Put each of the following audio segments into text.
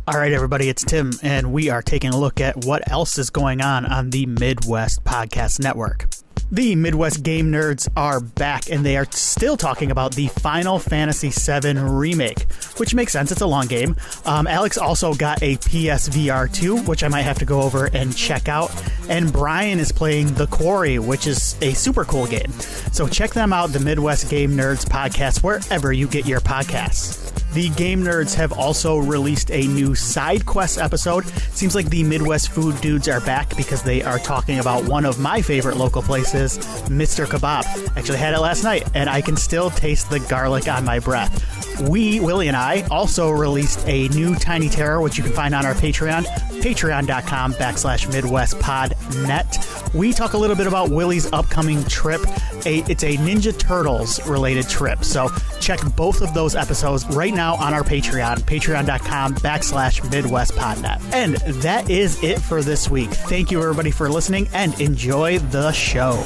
All right, everybody, it's Tim, and we are taking a look at what else is going on the Midwest Podcast Network. The Midwest Game Nerds are back, and they are still talking about the Final Fantasy VII Remake, which makes sense. It's a long game. Alex also got a PSVR 2, which I might have to go over and check out. And Brian is playing The Quarry, which is a super cool game. So check them out, the Midwest Game Nerds podcast, wherever you get your podcasts. The Game Nerds have also released a new side quest episode. Seems like the Midwest Food Dudes are back because they are talking about one of my favorite local places, Mr. Kebab. Actually had it last night, and I can still taste the garlic on my breath. Willie and I, also released a new Tiny Terror, which you can find on our Patreon, patreon.com/MidwestPodNet. We talk a little bit about Willie's upcoming trip. It's a Ninja Turtles related trip. So check both of those episodes right now on our Patreon, patreon.com/MidwestPodNet. And that is it for this week. Thank you, everybody, for listening, and enjoy the show.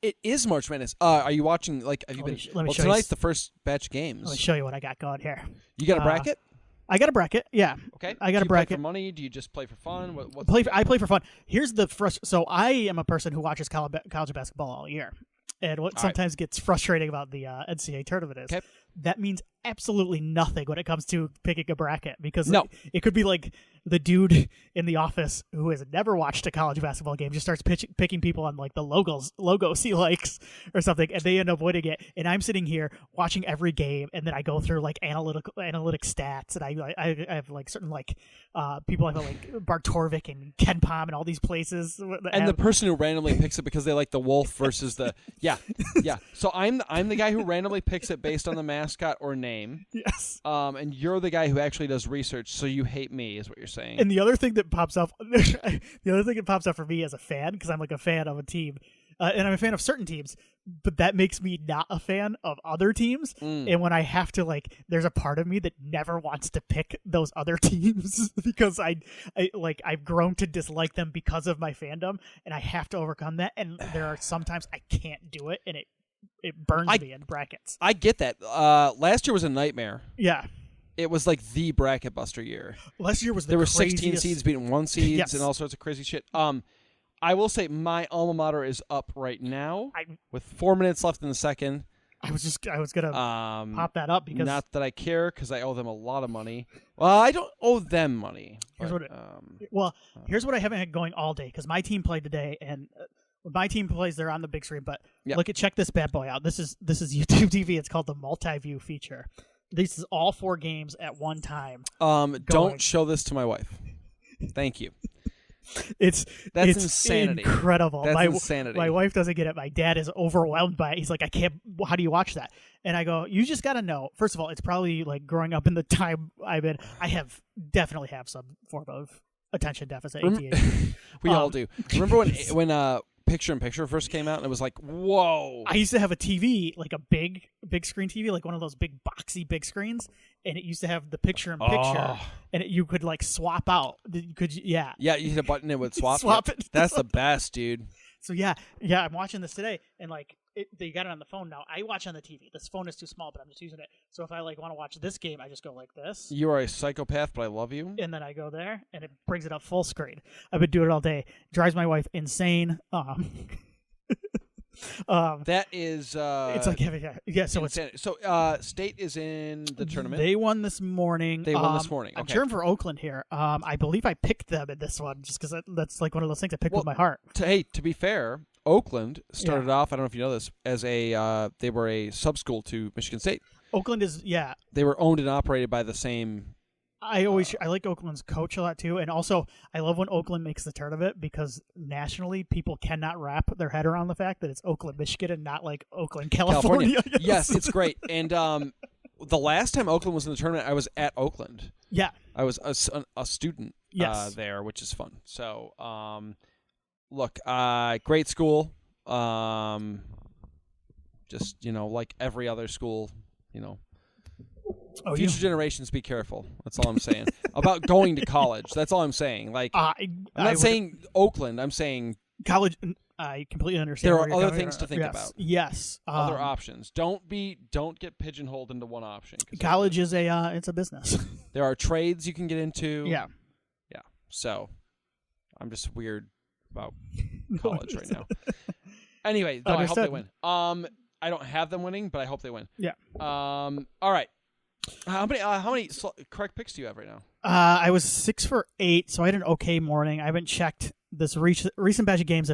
It is March Madness. Are you watching? Like, have you been? Tonight's the first batch of games. Let me show you what I got going here. You got a bracket? I got a bracket. Yeah. Okay. I got a bracket. Play for money? Do you just play for fun? I play for fun. Here's the so I am a person who watches college basketball all year, and what sometimes gets frustrating about the NCAA tournament is that means absolutely nothing when it comes to picking a bracket, because it could be like the dude in the office who has never watched a college basketball game just starts picking people on like the logos he likes or something, and they end up winning it. And I'm sitting here watching every game, and then I go through like analytic stats, and I have like certain like people I feel like Bartorvik and Ken Pom and all these places. And the person who randomly picks it because they like the wolf versus the yeah. So I'm the guy who randomly picks it based on the mascot or name. Yes. And you're the guy who actually does research, so you hate me, is what you're saying. And the other thing that pops up, for me as a fan, because I'm like a fan of a team, and I'm a fan of certain teams, but that makes me not a fan of other teams. And when I have to, like, there's a part of me that never wants to pick those other teams because I've grown to dislike them because of my fandom, and I have to overcome that. And there are sometimes I can't do it, and it burns me in brackets. I get that. Last year was a nightmare. Yeah. It was like the bracket buster year. Last year was there were 16 seeds beating 1 seeds and all sorts of crazy shit. I will say my alma mater is up right now with 4 minutes left in the second. I was gonna pop that up because not that I care, because I owe them a lot of money. Well, I don't owe them money. Here's what I haven't had going all day, because my team played today, and when my team plays, they're on the big screen. But check this bad boy out. This is YouTube TV. It's called the multi-view feature. This is all 4 games at one time. Don't show this to my wife. Thank you. That's insanity. Incredible. That's insanity. My wife doesn't get it. My dad is overwhelmed by it. He's like, I can't. How do you watch that? And I go, you just got to know. First of all, it's probably like growing up in the time I've been. I definitely have some form of attention deficit. ADHD. We all do. Remember when Picture-in-Picture first came out, and it was like, whoa. I used to have a TV, like a big screen TV, like one of those big big screens, and it used to have the picture-in-picture, and you could like swap out. You hit a button, it would swap it. That's the best, dude. So yeah, I'm watching this today, and like they got it on the phone now. I watch on the TV. This phone is too small, but I'm just using it. So if I like want to watch this game, I just go like this. You are a psychopath, but I love you. And then I go there, and it brings it up full screen. I've been doing it all day. Drives my wife insane. That is it's like so insanity. So State is in the tournament. They won this morning. Okay. I'm cheering for Oakland here. I believe I picked them in this one just because that's like one of those things I picked with my heart. To be fair, Oakland started off, I don't know if you know this, as they were a sub-school to Michigan State. Oakland is They were owned and operated by the same. I like Oakland's coach a lot too, and also I love when Oakland makes the tournament, because nationally people cannot wrap their head around the fact that it's Oakland, Michigan, and not like Oakland, California. Yes, it's great. And the last time Oakland was in the tournament, I was at Oakland. Yeah, I was a student there, which is fun. So, look, great school. Just, like every other school, future generations, be careful. That's all I'm saying. About going to college. That's all I'm saying. Like, I'm not saying Oakland. I'm saying college. I completely understand. There are other things to think about. Yes. Other options. Don't get pigeonholed into one option. College is it's a business. There are trades you can get into. Yeah. Yeah. So, I'm just weird about college right now. Anyway, I hope they win. I don't have them winning, but I hope they win. Yeah. All right. How many correct picks do you have right now? I was 6 for 8, so I had an okay morning. I haven't checked this recent batch of games.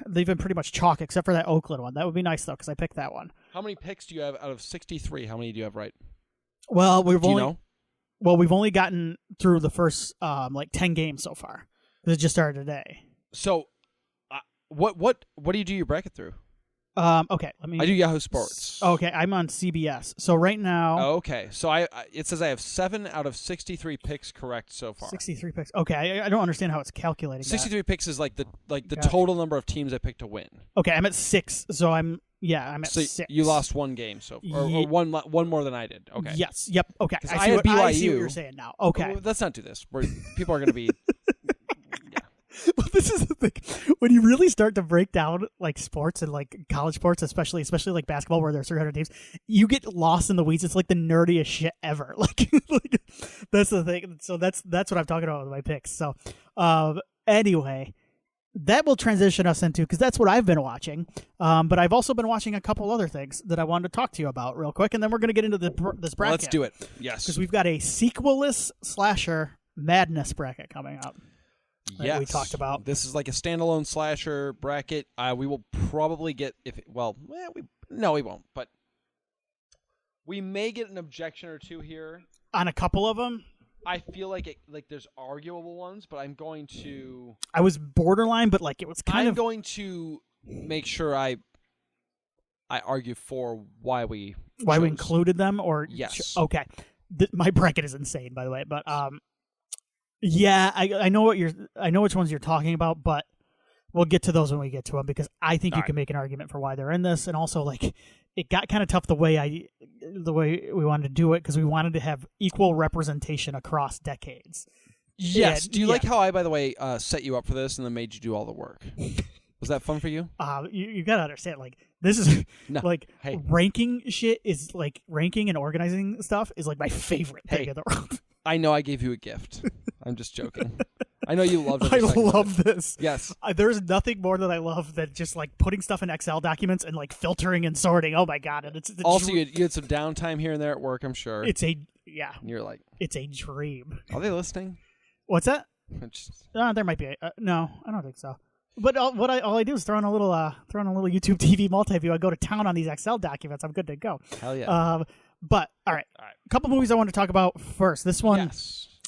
They've been pretty much chalk, except for that Oakland one. That would be nice though, because I picked that one. How many picks do you have out of 63? How many do you have right? Well, we've only gotten through the first 10 games so far. It just started today. So, what do you do your bracket through? Okay, let me. I do Yahoo Sports. Okay, I'm on CBS. So right now. Oh, okay, so it says I have 7 out of 63 picks correct so far. 63 picks. Okay, I don't understand how it's calculating. 63 picks is like the total number of teams I picked to win. Okay, I'm at 6. So I'm at 6. You lost one game, or one more than I did. Okay. Yes. Yep. Okay. I had BYU. I see what you're saying now. Okay. Well, let's not do this. People are going to be. Well, this is the thing. When you really start to break down like sports and like college sports, especially like basketball, where there's 300 teams, you get lost in the weeds. It's like the nerdiest shit ever. Like that's the thing. So that's what I'm talking about with my picks. So anyway, that will transition us into, because that's what I've been watching. But I've also been watching a couple other things that I wanted to talk to you about real quick, and then we're going to get into this bracket. Let's do it. Yes, because we've got a sequelless slasher madness bracket coming up. Yes, we talked about. This is like a standalone slasher bracket. We will probably get we won't, but we may get an objection or two here on a couple of them. I feel like there's arguable ones, but I'm going to. I was borderline, but it was kind of. I'm going to make sure I argue for why we included them, or yes. Okay, my bracket is insane, by the way, but yeah, I know which ones you're talking about, but we'll get to those when we get to them, because I think you can make an argument for why they're in this, and also it got kind of tough the way we wanted to do it, because we wanted to have equal representation across decades. Yes. Do you like how I, by the way, set you up for this and then made you do all the work? Was that fun for you? You gotta understand, this is hey. Ranking shit is ranking and organizing stuff is my favorite thing in the world. I know I gave you a gift. I'm just joking. I know you loved it. I love this. Yes. There's nothing more that I love than just putting stuff in Excel documents and filtering and sorting. Oh my God. And it's also, you had some downtime here and there at work, I'm sure. And you're like. It's a dream. Are they listening? What's that? There might be. No, I don't think so. But all I do is throw in a little YouTube TV multi-view. I go to town on these Excel documents. I'm good to go. Hell yeah. But all right. A couple movies I want to talk about first. This one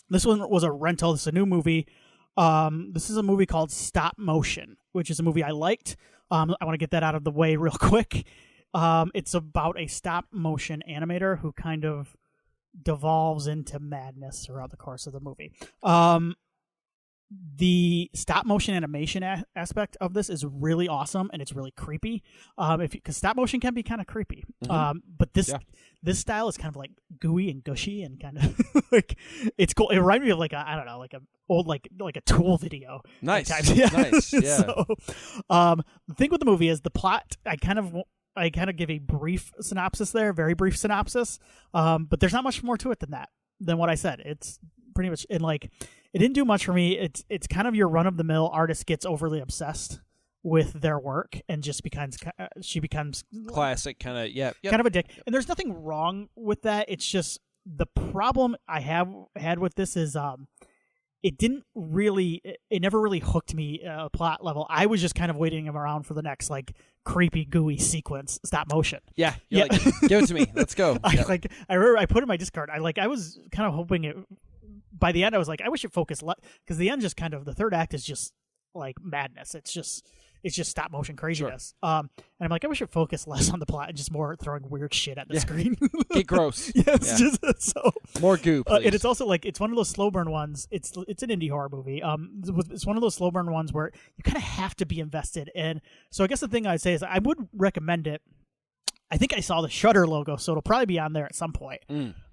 was a rental. This is a new movie. This is a movie called Stop Motion, which is a movie I liked. I want to get that out of the way real quick. It's about a stop motion animator who kind of devolves into madness throughout the course of the movie. The stop motion animation aspect of this is really awesome, and it's really creepy. Because stop motion can be kind of creepy. Mm-hmm. But this style is kind of gooey and gushy and kind of it's cool. It reminds me of a old a Tool video. Nice. Nice. Yeah. So, the thing with the movie is the plot. I kind of give a brief synopsis there, very brief synopsis. But there's not much more to it than what I said. It's pretty much it didn't do much for me. It's kind of your run-of-the-mill artist gets overly obsessed with their work and just becomes classic kind of kind of a dick. And there's nothing wrong with that. It's just the problem I had with this is it never really hooked me plot level. I was just kind of waiting around for the next creepy gooey sequence stop motion. Yeah. Give it to me. Let's go. I remember I put in my Discord. I was kind of hoping it. By the end, I was I wish it focused because the end just kind of the third act is just madness. It's just stop motion craziness. Sure. And I'm I wish it focused less on the plot and just more throwing weird shit at the screen. Get gross. Yes, just so more goo. Please. And it's also it's one of those slow burn ones. It's an indie horror movie. It's one of those slow burn ones where you kind of have to be invested in. So I guess the thing I'd say is I would recommend it I think I saw the Shudder logo, so it'll probably be on there at some point.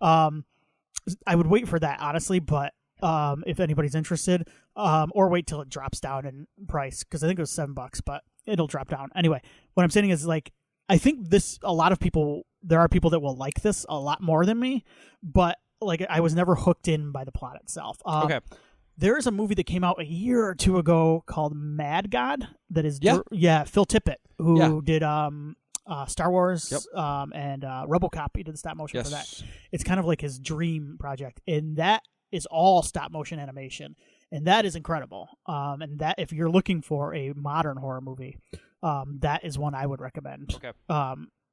I would wait for that, honestly, but if anybody's interested, or wait till it drops down in price, because I think it was $7, but it'll drop down. Anyway, what I'm saying is, like, I think there are people that will like this a lot more than me, but like I was never hooked in by the plot itself. Okay. There is a movie that came out a year or two ago called Mad God that is Phil Tippett, who did Star Wars and RoboCop. He did the stop motion for that. It's kind of like his dream project, and that is all stop motion animation, and that is incredible. And that, if you're looking for a modern horror movie, that is one I would recommend. Okay.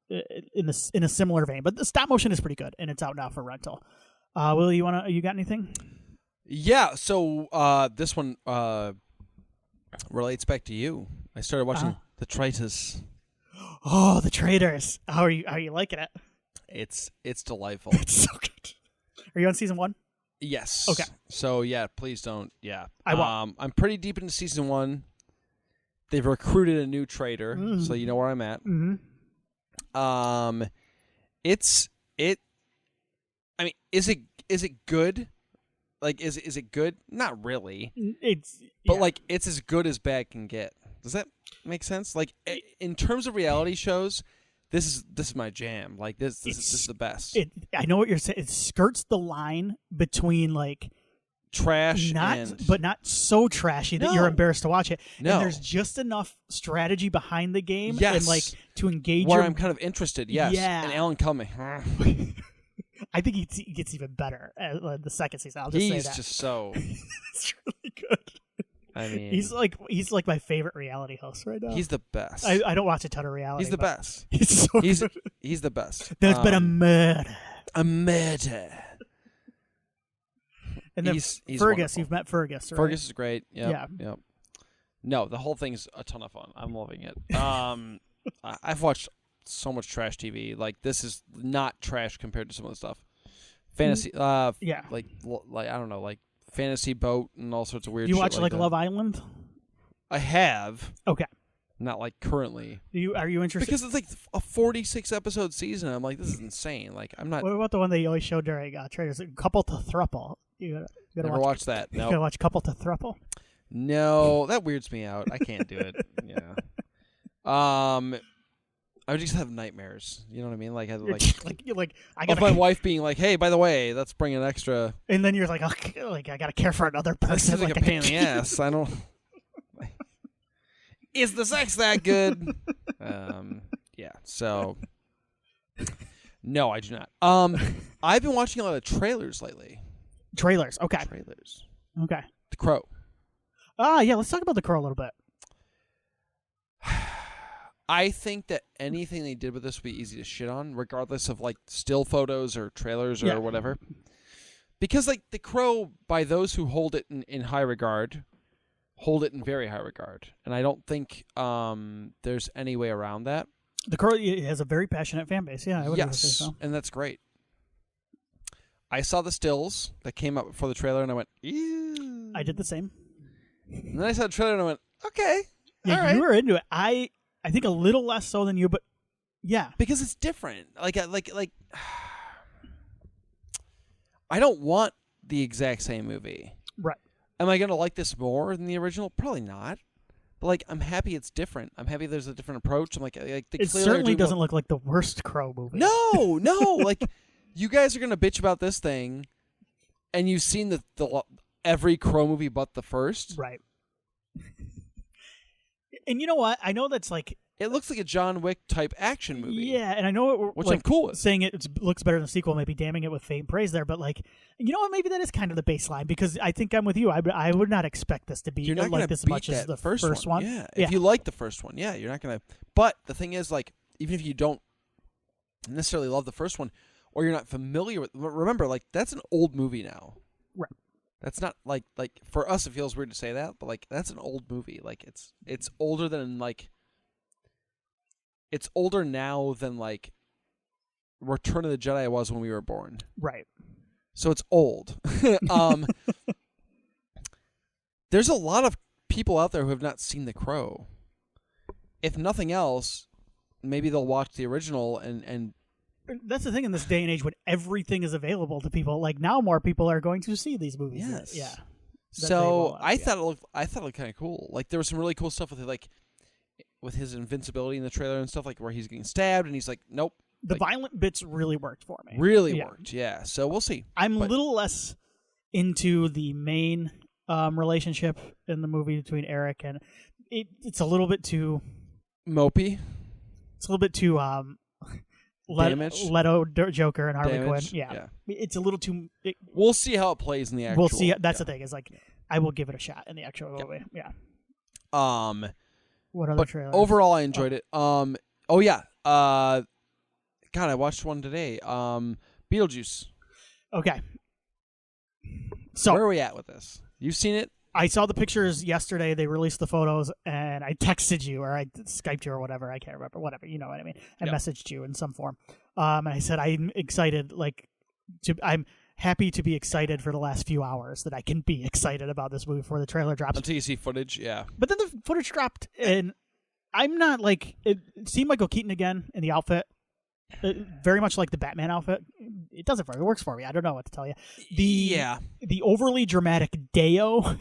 In a similar vein, but the stop motion is pretty good, and it's out now for rental. Will, you got anything? Yeah. So this one relates back to you. I started watching The Traitors. Oh, The Traitors! How are you liking it? It's delightful. It's so good. Are you on season 1? Yes. Okay. So yeah, please don't. Yeah. I won't. I'm pretty deep into season 1. They've recruited a new traitor, so you know where I'm at. Mm-hmm. I mean, is it good? Like, is it good? Not really. But like, it's as good as bad can get. Does that make sense? Like, in terms of reality shows, this is my jam. Like, this is the best. I know what you're saying. It skirts the line between like trash, but not so trashy that you're embarrassed to watch it. No. And there's just enough strategy behind the game, yes, and like to engage. Where I'm kind of interested. Yes. Yeah. And Alan Cumming. I think he gets even better the second season. I'll just say that. He's just so. It's really good. I mean, he's like my favorite reality host right now. He's the best. I don't watch a ton of reality. He's the best. He's so good. He's the best. There's been a murder. A murder. And then he's Fergus, wonderful. You've met Fergus, right? Fergus is great. Yep, Yeah. Yep. No, the whole thing's a ton of fun. I'm loving it. I've watched so much trash TV. Like, this is not trash compared to some of the stuff. Fantasy. Yeah. Like I don't know, like Fantasy Boat and all sorts of weird. You shit watch like that. Love Island? I have. Okay. Not like currently. Are you interested? Because it's like a 46 episode season. I'm like, this is insane. Like, I'm not. What about the one that you always show during Traders? Couple to Thruple. You gotta never watch that. You No. gotta watch Couple to Thruple. No, that weirds me out. I can't do it. Yeah. I would just have nightmares. You know what I mean? Like, I got my wife being like, "Hey, by the way, let's bring an extra." And then you're like, okay, like I gotta care for another This person. is like a pain in the ass. I don't. Is the sex that good? Yeah. So. No, I do not. I've been watching a lot of trailers lately. Trailers. Okay. Trailers. Okay. The Crow. Yeah. Let's talk about The Crow a little bit. I think that anything they did with this would be easy to shit on, regardless of like still photos or trailers or whatever. Because like The Crow, by those who hold it in high regard, hold it in very high regard, and I don't think there's any way around that. The Crow has a very passionate fan base. Yeah, I would say so. And that's great. I saw the stills that came up before the trailer, and I went, ew. I did the same. And then I saw the trailer, and I went, okay, yeah, all right. You were into it. I think a little less so than you, but yeah, because it's different. Like I don't want the exact same movie. Right. Am I gonna like this more than the original? Probably not. But like, I'm happy it's different. I'm happy there's a different approach. I'm like it certainly doesn't look like the worst Crow movie. No. Like, you guys are gonna bitch about this thing, and you've seen the every Crow movie but the first. Right. And you know what? I know that's like... It looks like a John Wick type action movie. Yeah, and I know which I'm cool with. Saying it looks better than the sequel, maybe damning it with faint praise there, but like, you know what? Maybe that is kind of the baseline, because I think I'm with you. I would not expect this to be like this much as the first one. Yeah. If you like the first one, yeah, you're not going to... But the thing is, like, even if you don't necessarily love the first one, or you're not familiar with... Remember, like, that's an old movie now. Right. That's not like for us it feels weird to say that, but like that's an old movie. Like it's older than like it's older now than like Return of the Jedi was when we were born. Right. So it's old. There's a lot of people out there who have not seen The Crow. If nothing else, maybe they'll watch the original and that's the thing in this day and age when everything is available to people. Like now, more people are going to see these movies. Yes. Yeah. So I thought it looked kind of cool. Like there was some really cool stuff with it, like with his invincibility in the trailer and stuff, like where he's getting stabbed and he's like, nope. The violent bits really worked for me. Really worked, yeah. So we'll see. I'm a little less into the main relationship in the movie between Eric and it's a little bit too mopey. It's a little bit too Leto Joker and Harley Quinn. Yeah. It's a little too. We'll see how it plays in the actual. We'll see. That's the thing. Is like I will give it a shot in the actual movie. Yeah. What other trailers? Overall, I enjoyed it. Oh yeah. God, I watched one today. Beetlejuice. Okay. So where are we at with this? You've seen it? I saw the pictures yesterday. They released the photos, and I texted you, or I Skyped you, or whatever. I can't remember. Whatever, you know what I mean. I messaged you in some form, and I said I'm excited. I'm happy to be excited for the last few hours that I can be excited about this movie before the trailer drops. Until you see footage, yeah. But then the footage dropped, and I'm not like it. Seemed Michael Keaton again in the outfit. Very much like the Batman outfit. It doesn't work. It works for me. I don't know what to tell you. The overly dramatic Deo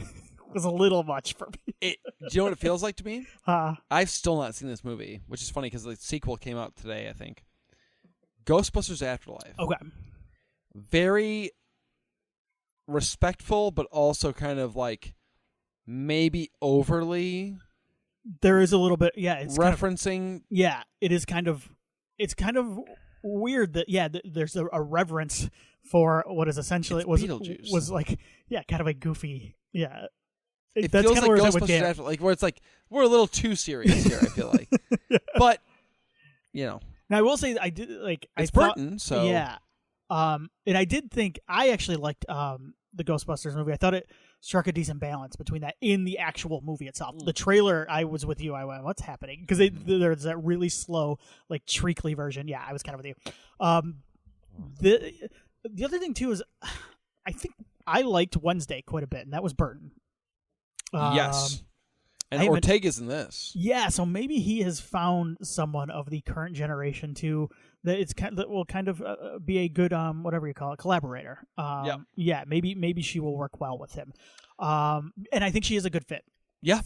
was a little much for me. Do you know what it feels like to me? I've still not seen this movie, which is funny because the sequel came out today, I think. Ghostbusters Afterlife. Okay. Very respectful, but also kind of like maybe overly. There is a little bit, it's referencing. It is kind of. It's kind of weird that there's a reverence for what is essentially Beetlejuice. was like kind of a goofy It that's feels kind like of Ghostbusters After, like where it's like we're a little too serious here. I feel like, but now I will say I did like it's I thought, Burton, so and I did think I actually liked the Ghostbusters movie. I thought it struck a decent balance between that in the actual movie itself. The trailer, I was with you. I went, "What's happening?" Because there's that really slow, like treacly version. Yeah, I was kind of with you. The other thing too is, I think I liked Wednesday quite a bit, and that was Burton. Yes, and Ortega's in this. Yeah, so maybe he has found someone of the current generation too that will kind of be a good whatever you call it, collaborator. Maybe she will work well with him. And I think she is a good fit. Yeah.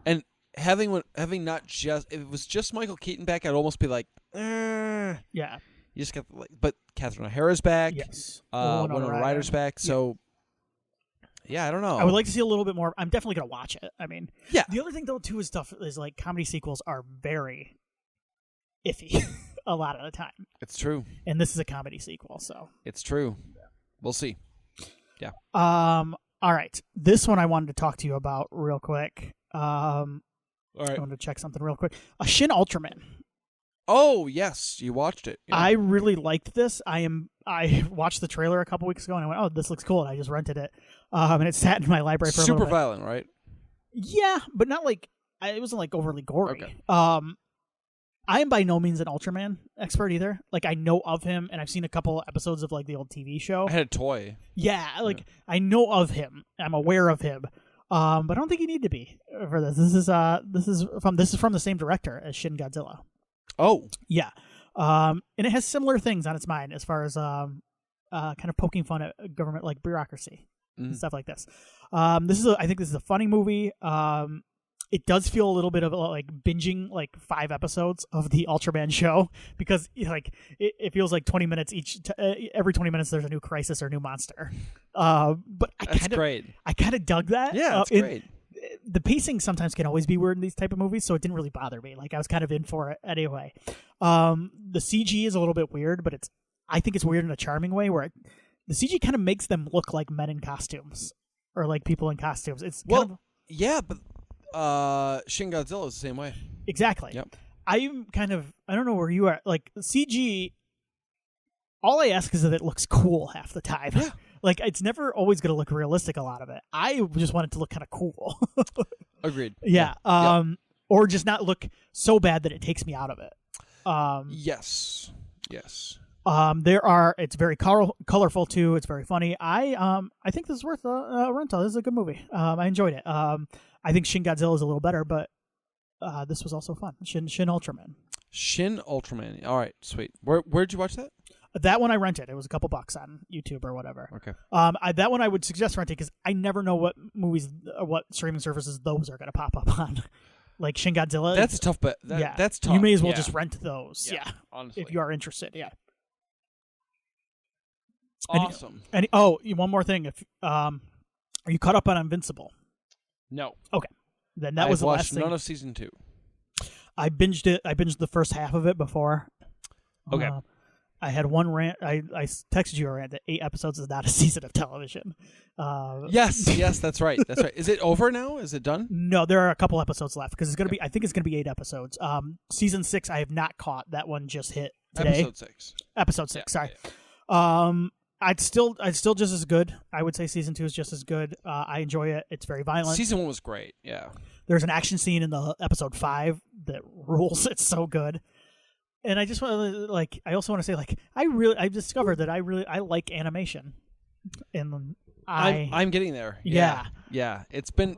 And having not just if it was just Michael Keaton back, I'd almost be like, yeah. You just got but Catherine O'Hara's back. Yes. Winona Ryder's back. So. Yeah, I don't know. I would like to see a little bit more. I'm definitely going to watch it. I mean, yeah. The other thing, though, too, is like comedy sequels are very iffy a lot of the time. It's true. And this is a comedy sequel, so. It's true. We'll see. Yeah. All right. This one I wanted to talk to you about real quick. All right. I wanted to check something real quick. Shin Ultraman. Oh, yes. You watched it. Yeah. I really liked this. I watched the trailer a couple weeks ago, and I went, oh, this looks cool, and I just rented it. And it sat in my library for a little bit. Super violent, right? Yeah, but not like... It wasn't like overly gory. Okay. I am by no means an Ultraman expert either. Like, I know of him, and I've seen a couple episodes of like the old TV show. I had a toy. Yeah, I know of him. I'm aware of him. But I don't think you need to be for this. This is from the same director as Shin Godzilla. Oh. Yeah. And it has similar things on its mind as far as kind of poking fun at government like bureaucracy and stuff like this. I think this is a funny movie. It does feel a little bit of like binging like 5 episodes of the Ultraman show because like it feels like 20 minutes each. Every 20 minutes there's a new crisis or a new monster. But I kind of dug that. Yeah, it's great. The pacing sometimes can always be weird in these type of movies, so it didn't really bother me. Like I was kind of in for it anyway. The CG is a little bit weird, but I think it's weird in a charming way where the CG kind of makes them look like men in costumes or like people in costumes. It's but Shin Godzilla is the same way. Exactly. Yep. I don't know where you are. Like CG, all I ask is that it looks cool half the time. Yeah. Like, it's never always going to look realistic, a lot of it. I just want it to look kind of cool. Agreed. Yeah. Or just not look so bad that it takes me out of it. Yes. It's very colorful, too. It's very funny. I think this is worth a rental. This is a good movie. I enjoyed it. I think Shin Godzilla is a little better, but this was also fun. Shin Ultraman. Shin Ultraman. All right, sweet. Where'd you watch that? That one I rented. It was a couple bucks on YouTube or whatever. Okay. That one I would suggest renting because I never know what movies, what streaming services those are going to pop up on. Like Shin Godzilla. That's tough, but that's tough. You may as well just rent those. Yeah. Honestly. If you are interested. Yeah. Awesome. One more thing. If are you caught up on Invincible? No. Okay. Then that was the last thing. None of season 2. I binged it. I binged the first half of it before. Okay. I had one rant. I texted you a rant that 8 episodes is not a season of television. Yes, that's right. That's right. Is it over now? Is it done? No, there are a couple episodes left because it's going to be. I think it's going to be 8 episodes. Season 6, I have not caught. That one just hit today. Episode 6. Sorry. Yeah. I'd still just as good. I would say season 2 is just as good. I enjoy it. It's very violent. Season 1 was great. Yeah. There's an action scene in the episode 5 that rules. It's so good. And I just want to I also want to say I've discovered that I like animation, and I'm getting there. Yeah. It's been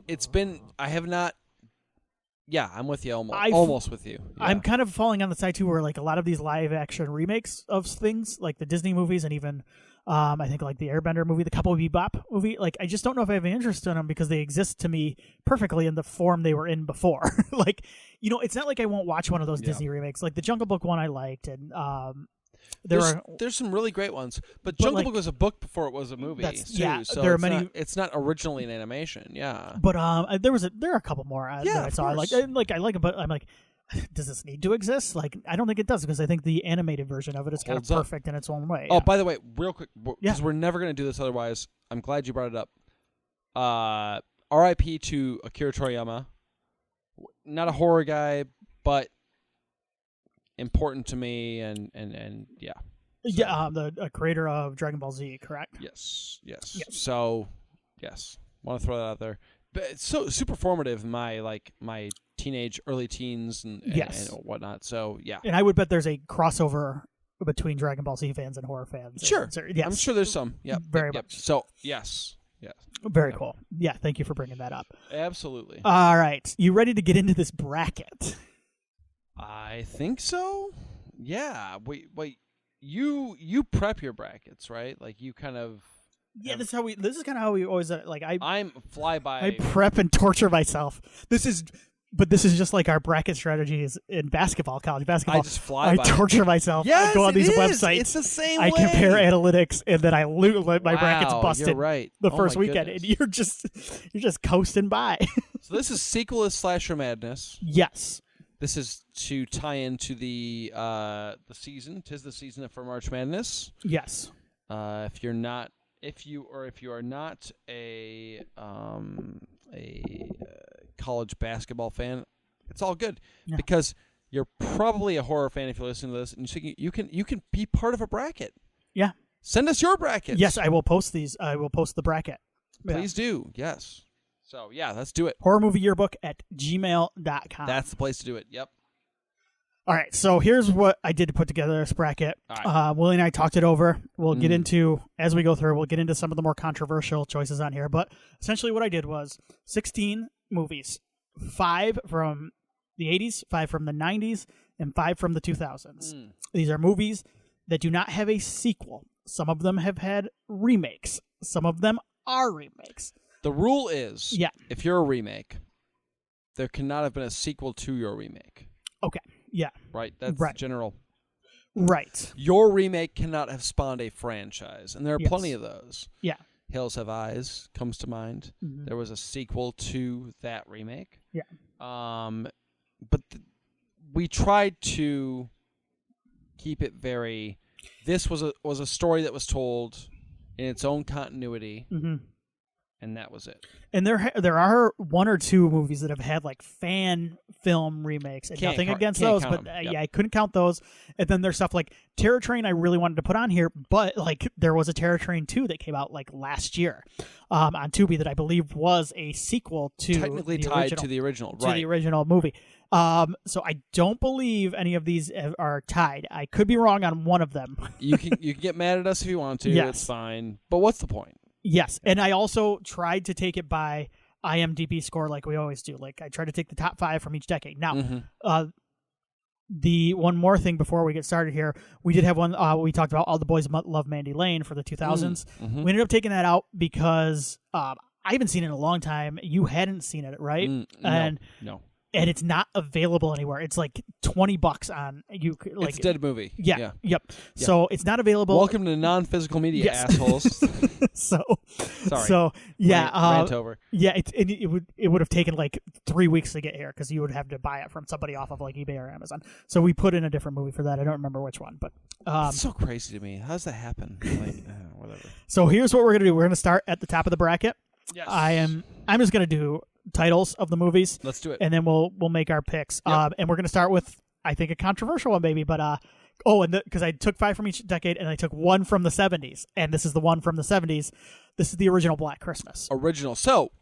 I have not. Yeah, I'm with you almost with you. Yeah. I'm kind of falling on the side too, where a lot of these live action remakes of things, like the Disney movies, and even I think like the Airbender movie, the Cowboy Bebop movie. I just don't know if I have any interest in them because they exist to me perfectly in the form they were in before. It's not like I won't watch one of those Disney remakes. Like the Jungle Book one I liked, and there's some really great ones. But Jungle Book was a book before it was a movie. Too, so there are many. It's not originally an animation. Yeah. But there are a couple more that I saw. I like it, but I'm like, does this need to exist? I don't think it does because I think the animated version of it is kind of perfect in its own way. Oh, by the way, real quick, because we're never going to do this otherwise. I'm glad you brought it up. R.I.P. to Akira Toriyama. Not a horror guy, but important to me, and yeah. So. The creator of Dragon Ball Z, correct? Yes. So, yes, want to throw that out there. But it's so super formative in my teenage, early teens, and whatnot. So yeah. And I would bet there's a crossover between Dragon Ball Z fans and horror fans. Sure. I'm sure there's some. Yeah. Very much. So yes. Very cool. Yeah. Thank you for bringing that up. Absolutely. All right. You ready to get into this bracket? I think so. Yeah. Wait. You prep your brackets, right? You kind of. Yeah, this is kind of how we always I'm flyby. I prep and torture myself. This is just like our bracket strategies in college basketball. I just fly. I torture myself. Yes, I go on these websites. It's the same way. I compare analytics, and then I let my wow, brackets busted. You're right. The first weekend, and you're just coasting by. So this is sequel Slasher Madness. Yes. This is to tie into the season. 'Tis the season for March Madness. Yes. If you are not a college basketball fan, it's all good because you're probably a horror fan if you're listening to this, and you can be part of a bracket. Yeah. Send us your brackets. Yes, I will post these. I will post the bracket. Please do. Yes. So yeah, let's do it. horrormovieyearbook@gmail.com. That's the place to do it. Yep. All right, so here's what I did to put together this bracket. Right. Willie and I talked it over. We'll get into, as we go through, we'll get into some of the more controversial choices on here. But essentially what I did was 16 movies, 5 from the 80s, 5 from the 90s, and 5 from the 2000s. These are movies that do not have a sequel. Some of them have had remakes. Some of them are remakes. The rule is, if you're a remake, there cannot have been a sequel to your remake. Okay. Yeah. Right? That's general. Right. Your remake cannot have spawned a franchise, and there are plenty of those. Yeah. Hills Have Eyes comes to mind. Mm-hmm. There was a sequel to that remake. Yeah. But we tried to keep it very... This was a story that was told in its own continuity. Mm-hmm. And that was it. And there are 1 or 2 movies that have had fan film remakes, and nothing against those, but I couldn't count those. And then there's stuff like Terror Train I really wanted to put on here, but there was a Terror Train 2 that came out last year on Tubi that I believe was a sequel to technically tied to the original, to the original movie. So I don't believe any of these are tied. I could be wrong on one of them. You can get mad at us if you want to. Yes. It's fine. But what's the point? Yes, and I also tried to take it by IMDb score like we always do. I tried to take the top 5 from each decade. Now, The one more thing before we get started here, we did have one. We talked about All the Boys Love Mandy Lane for the 2000s. Mm-hmm. We ended up taking that out because I haven't seen it in a long time. You hadn't seen it, right? No. And it's not available anywhere. It's like $20 on you. Like it's a dead movie. Yeah. Yep. So it's not available. Welcome to non-physical media, assholes. Sorry. So yeah. Rant over. Yeah. It would have taken like 3 weeks to get here because you would have to buy it from somebody off of like eBay or Amazon. So we put in a different movie for that. I don't remember which one, but it's so crazy to me. How does that happen? Like whatever. So here's what we're gonna do. We're gonna start at the top of the bracket. Yes. I'm just gonna do titles of the movies. Let's do it. And then we'll make our picks. Yep. And we're going to start with, I think, a controversial one, maybe. But, because I took 5 from each decade, and I took 1 from the 70s. And this is the one from the 70s. This is the original Black Christmas. Original. So,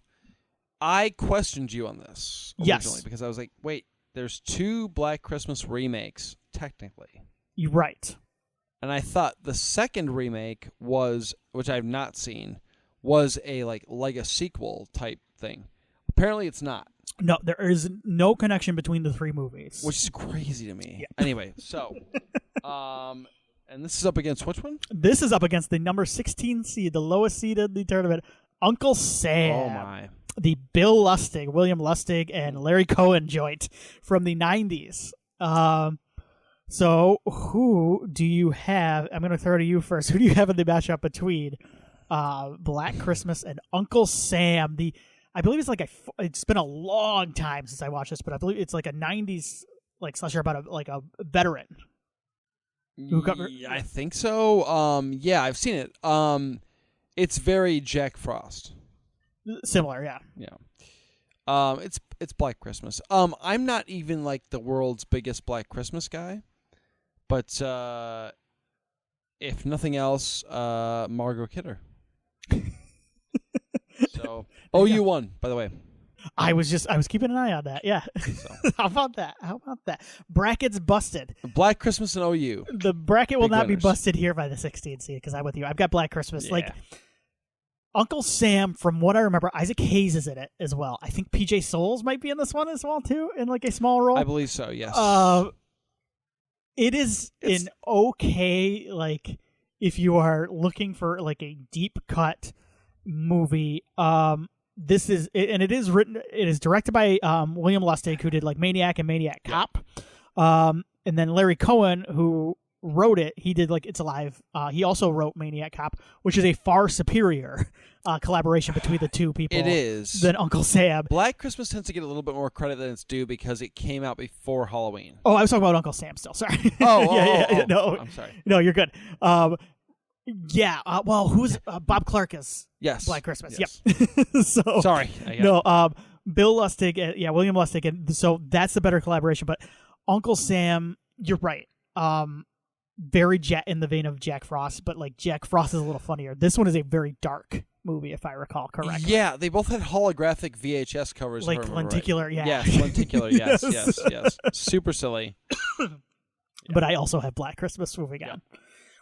I questioned you on this originally. Yes. Because I was like, wait, there's 2 Black Christmas remakes, technically. You're right. And I thought the second remake was, which I've not seen, was a like a sequel type thing. Apparently, it's not. No, there is no connection between the 3 movies. Which is crazy to me. Yeah. Anyway, so, and this is up against which one? This is up against the number 16 seed, the lowest seed in the tournament, Uncle Sam. Oh, my. The Bill Lustig, William Lustig, and Larry Cohen joint from the 90s. So who do you have? I'm going to throw to you first. Who do you have in the matchup between Black Christmas and Uncle Sam? I believe it's it's been a long time since I watched this, but I believe it's like a 90s like slasher about a veteran. Yeah, I think so. Yeah, I've seen it. It's very Jack Frost. Similar, yeah. Yeah. It's Black Christmas. I'm not even like the world's biggest Black Christmas guy, but if nothing else, Margot Kidder. So, you won, by the way. I was keeping an eye on that. Yeah. So. How about that? Brackets busted. Black Christmas and OU. The bracket will Big not winners. be busted here by the 16 seed because I'm with you. I've got Black Christmas. Yeah. Like Uncle Sam, from what I remember, Isaac Hayes is in it as well. I think PJ Souls might be in this one as well too, in like a small role. I believe so. Yes. It's an okay, like, if you are looking for like a deep cut movie. This is, and it is directed by William Lustig, who did like Maniac and Maniac Cop. And then Larry Cohen, who wrote it, he did like It's Alive. He also wrote Maniac Cop, which is a far superior collaboration between the two people. It is. Than Uncle Sam. Black Christmas tends to get a little bit more credit than it's due because it came out before Halloween. Oh, I was talking about Uncle Sam still. Sorry. Oh. No, I'm sorry. No, you're good. Yeah. Well, who's Bob Clark is? Yes. Black Christmas. Yes. Yep. So sorry. No. Bill Lustig. William Lustig, and so that's the better collaboration. But Uncle Sam, you're right. Very in the vein of Jack Frost, but like Jack Frost is a little funnier. This one is a very dark movie, if I recall correctly. Yeah, they both had holographic VHS covers. Like lenticular, right. Yeah. Yes, lenticular, yes. Super silly. But I also have Black Christmas moving on.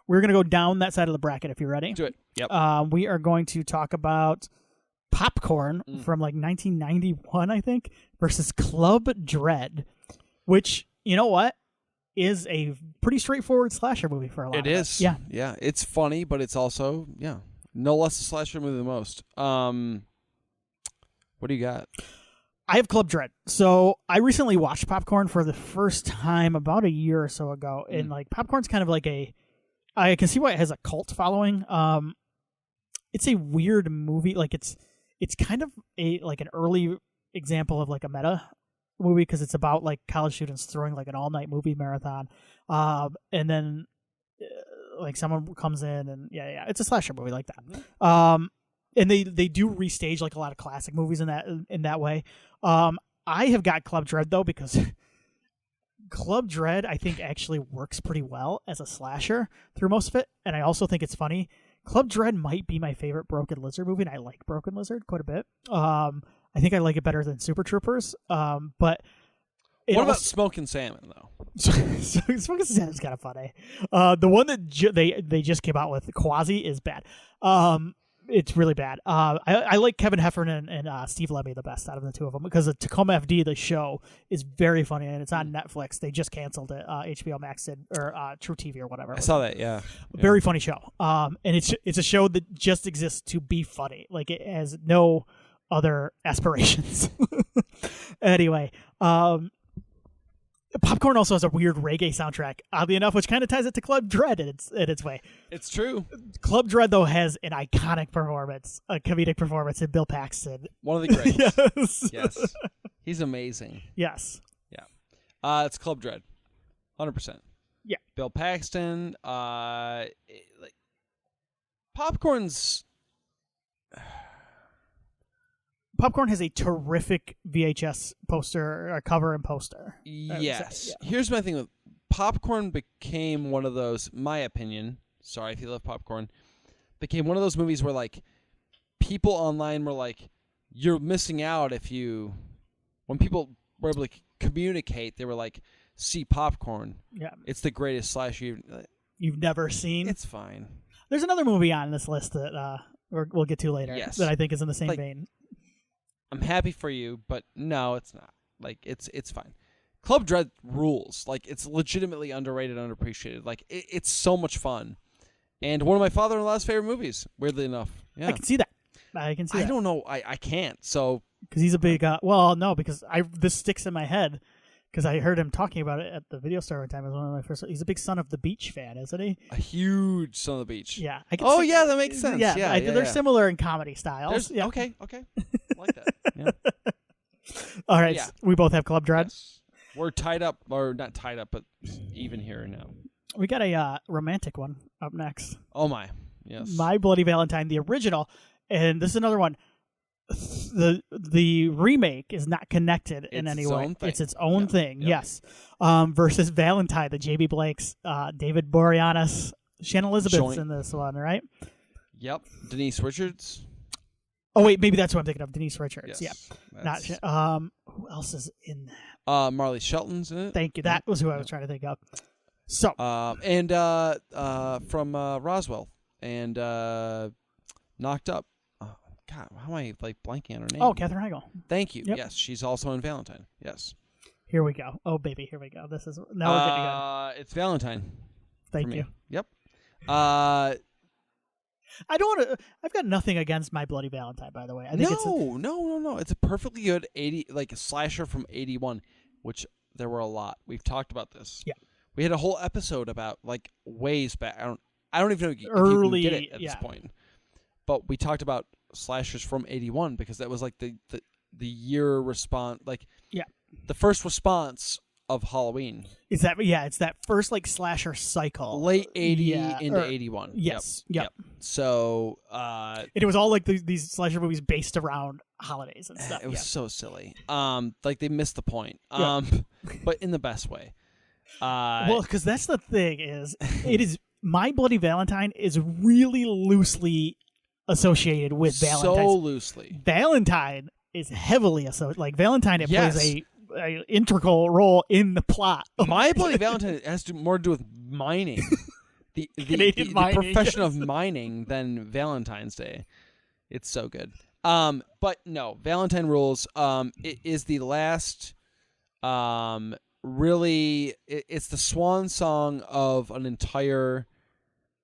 We're going to go down that side of the bracket if you're ready. Do it. Yep. We are going to talk about Popcorn from like 1991, I think, versus Club Dread, which, you know what, is a pretty straightforward slasher movie for a lot of it is. Yeah. Yeah. It's funny, but it's also, no less a slasher movie than most. What do you got? I have Club Dread. So I recently watched Popcorn for the first time about a year or so ago. And like Popcorn's kind of like I can see why it has a cult following. It's a weird movie. Like it's kind of an early example of like a meta movie because it's about like college students throwing like an all-night movie marathon. And then like someone comes in and it's a slasher movie like that. And they do restage like a lot of classic movies in that way. I have got Club Dread though because Club Dread I think actually works pretty well as a slasher through most of it, and I also think it's funny. Club Dread might be my favorite Broken Lizard movie, and I like Broken Lizard quite a bit. I think I like it better than Super Troopers. But what about Smoking Salmon though? Smoking Salmon is kind of funny. The one that they just came out with, Quasi, is bad. It's really bad. I like Kevin Heffernan and Steve Lemmy the best out of the two of them because the Tacoma FD, the show, is very funny and it's on Netflix. They just canceled it. HBO Max did, or True TV or whatever. I saw that. Yeah. Very funny show. And it's a show that just exists to be funny. Like it has no other aspirations. Anyway, Popcorn also has a weird reggae soundtrack, oddly enough, which kind of ties it to Club Dread in its way. It's true. Club Dread, though, has an iconic performance, a comedic performance in Bill Paxton. One of the greats. Yes. Yes. He's amazing. Yes. Yeah. It's Club Dread. 100%. Yeah. Bill Paxton. Popcorn's... Popcorn has a terrific VHS poster, cover and poster. Yes. Yeah. Here's my thing with Popcorn became one of those, my opinion, sorry if you love Popcorn, became one of those movies where, like, people online were like, you're missing out when people were able to communicate, they were like, see Popcorn. Yeah. It's the greatest slasher you've never seen. It's fine. There's another movie on this list that we'll get to later that I think is in the same vein. I'm happy for you, but no, it's not. Like, it's fine. Club Dread rules. Like, it's legitimately underrated, underappreciated. Like, it's so much fun. And one of my father-in-law's favorite movies, weirdly enough. Yeah. I can see that. I don't know. I can't, so... Because he's a big... because this sticks in my head, because I heard him talking about it at the video store one time. It was one of my first... He's a big Son of the Beach fan, isn't he? A huge Son of the Beach. Yeah. Yeah, that makes sense. Yeah, they're similar in comedy styles. Yeah. Okay. I like that. Yeah. All right, so we both have Club Dread. Yes. We're tied up, or not tied up, but even here now. We got a romantic one up next. Oh my, yes. My Bloody Valentine, the original, and this is another one. The remake is not connected in any way. It's its own thing. Yep. Yes. Versus Valentine, the J.B. Blake's, David Boreanaz, Shannon Elizabeth's in this one, right? Yep. Denise Richards. Oh wait, maybe that's what I'm thinking of. Denise Richards. Yes, yeah. Not who else is in that? Marley Shelton's in it. Thank you. That was who I was trying to think of. So. And from Roswell and Knocked Up. Oh, God, how am I blanking on her name? Oh, Katherine Heigl. Thank you. Yep. Yes, she's also in Valentine. Yes. Here we go. Oh baby, here we go. This is now we're getting good. It's Valentine. Thank you. Yep. I don't want to. I've got nothing against My Bloody Valentine, by the way. I think no. It's a perfectly good a slasher from '81, which there were a lot. We've talked about this. Yeah, we had a whole episode about ways back. I don't even know if you can get it at this point. But we talked about slashers from '81 because that was the year response, the first response of Halloween. It's that first slasher cycle. Late 80 into 81. Yes. Yep. So it was all these slasher movies based around holidays and stuff. It was so silly. They missed the point. But in the best way. Because that's the thing it is My Bloody Valentine is really loosely associated with Valentine. So loosely. Valentine is heavily associated. Valentine plays a integral role in the plot. My Bloody Valentine has more to do with mining. the mining, profession of mining than Valentine's Day. It's so good. But no, Valentine rules. It is the last really it's the swan song of an entire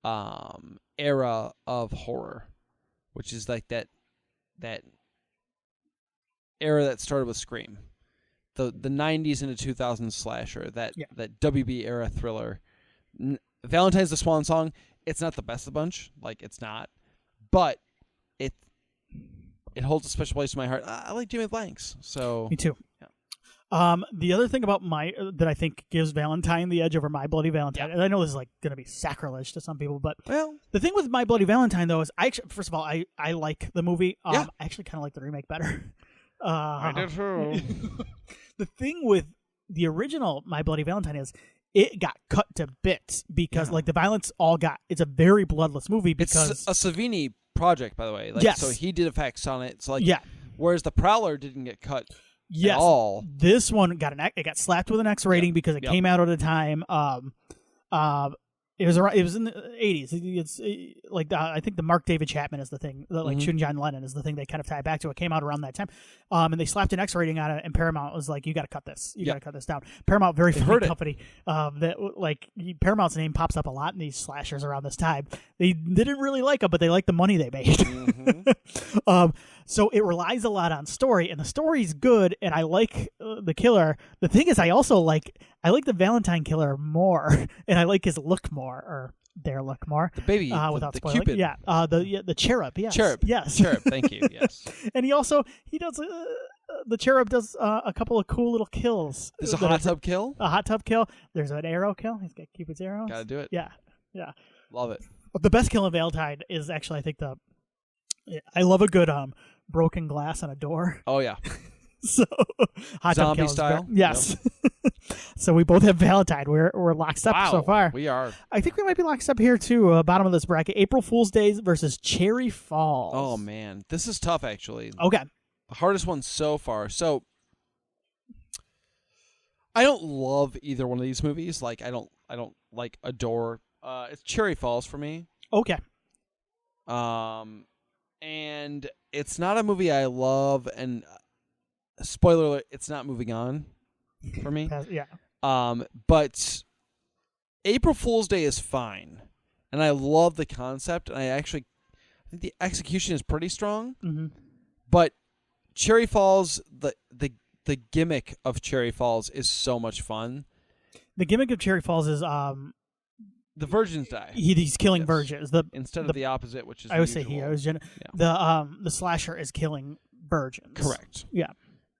era of horror, which is that era that started with Scream. The 90s into 2000s slasher, that WB era thriller. Valentine's the swan song. It's not the best of the bunch, it's not, but it holds a special place in my heart. I like Jimmy Blanks, so me too. Yeah. The other thing about that I think gives Valentine the edge over My Bloody Valentine, and I know this is going to be sacrilege to some people, but the thing with My Bloody Valentine though is first of all I like the movie. I actually kind of like the remake better. I did too. The thing with the original My Bloody Valentine is it got cut to bits because the violence it's a very bloodless movie because it's a Savini project, by the way. So he did effects on it. So whereas the Prowler didn't get cut at all. This one got slapped with an X rating because it came out at a time. It was around. It was in the 80s. It's like I think the Mark David Chapman is the thing. Like shooting John Lennon is the thing they kind of tie back to. It came out around that time, and they slapped an X rating on it. And Paramount was like, "You got to cut this. You got to cut this down." Paramount, very funny company. That like Paramount's name pops up a lot in these slashers around this time. They didn't really like them, but they liked the money they made. So it relies a lot on story, and the story's good. And I like the killer. The thing is, I like the Valentine killer more, and I like his look more. Or their look more. The baby, without the spoiling. Cupid. Yeah, the cherub. Yes. Yes. Cherub. Thank you. Yes. And he does the cherub does a couple of cool little kills. There's a hot tub kill. A hot tub kill. There's an arrow kill. He's got Cupid's arrows. Gotta do it. Yeah. Love it. But the best kill in Valentine is actually, I think I love a good broken glass on a door. Oh yeah. So hot zombie tub style. Yes. Yep. So we both have Valentine. We're locked up so far. We are. I think we might be locked up here too. Bottom of this bracket: April Fool's Day versus Cherry Falls. Oh man, this is tough actually. Okay. The hardest one so far. So I don't love either one of these movies. Like I don't like adore. It's Cherry Falls for me. Okay. And it's not a movie I love, and spoiler alert, it's not moving on for me. Yeah. But April Fool's Day is fine, and I love the concept, and I think the execution is pretty strong. Mm-hmm. But Cherry Falls, the gimmick of Cherry Falls is so much fun. The gimmick of Cherry Falls is the virgins die. He's killing virgins. Instead of the opposite, which is I would say he. The slasher is killing virgins. Correct. Yeah.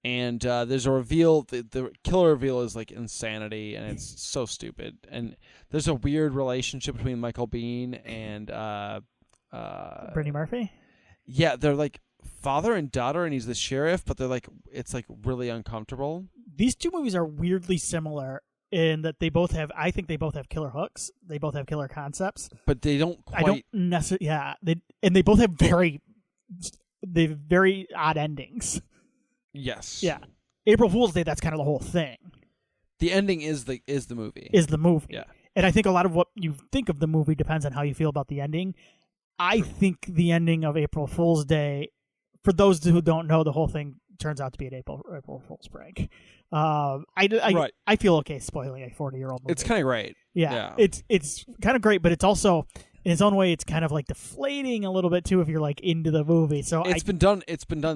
And there's a reveal. The killer reveal is like insanity, and it's so stupid. And there's a weird relationship between Michael Biehn and Brittany Murphy. Yeah, they're like father and daughter, and he's the sheriff, but it's really uncomfortable. These two movies are weirdly similar in that I think they both have killer hooks. They both have killer concepts, but they don't quite. I don't necessarily. Yeah, they both have very odd endings. Yes. Yeah. April Fool's Day. That's kind of the whole thing. The ending is the movie. Is the movie. Yeah. And I think a lot of what you think of the movie depends on how you feel about the ending. I think the ending of April Fool's Day, for those who don't know, the whole thing turns out to be an April Fool's prank. Right. I feel okay spoiling a 40-year-old movie. It's kind of great. Yeah. It's kind of great, but it's also in its own way it's kind of like deflating a little bit too if you're like into the movie. So it's been done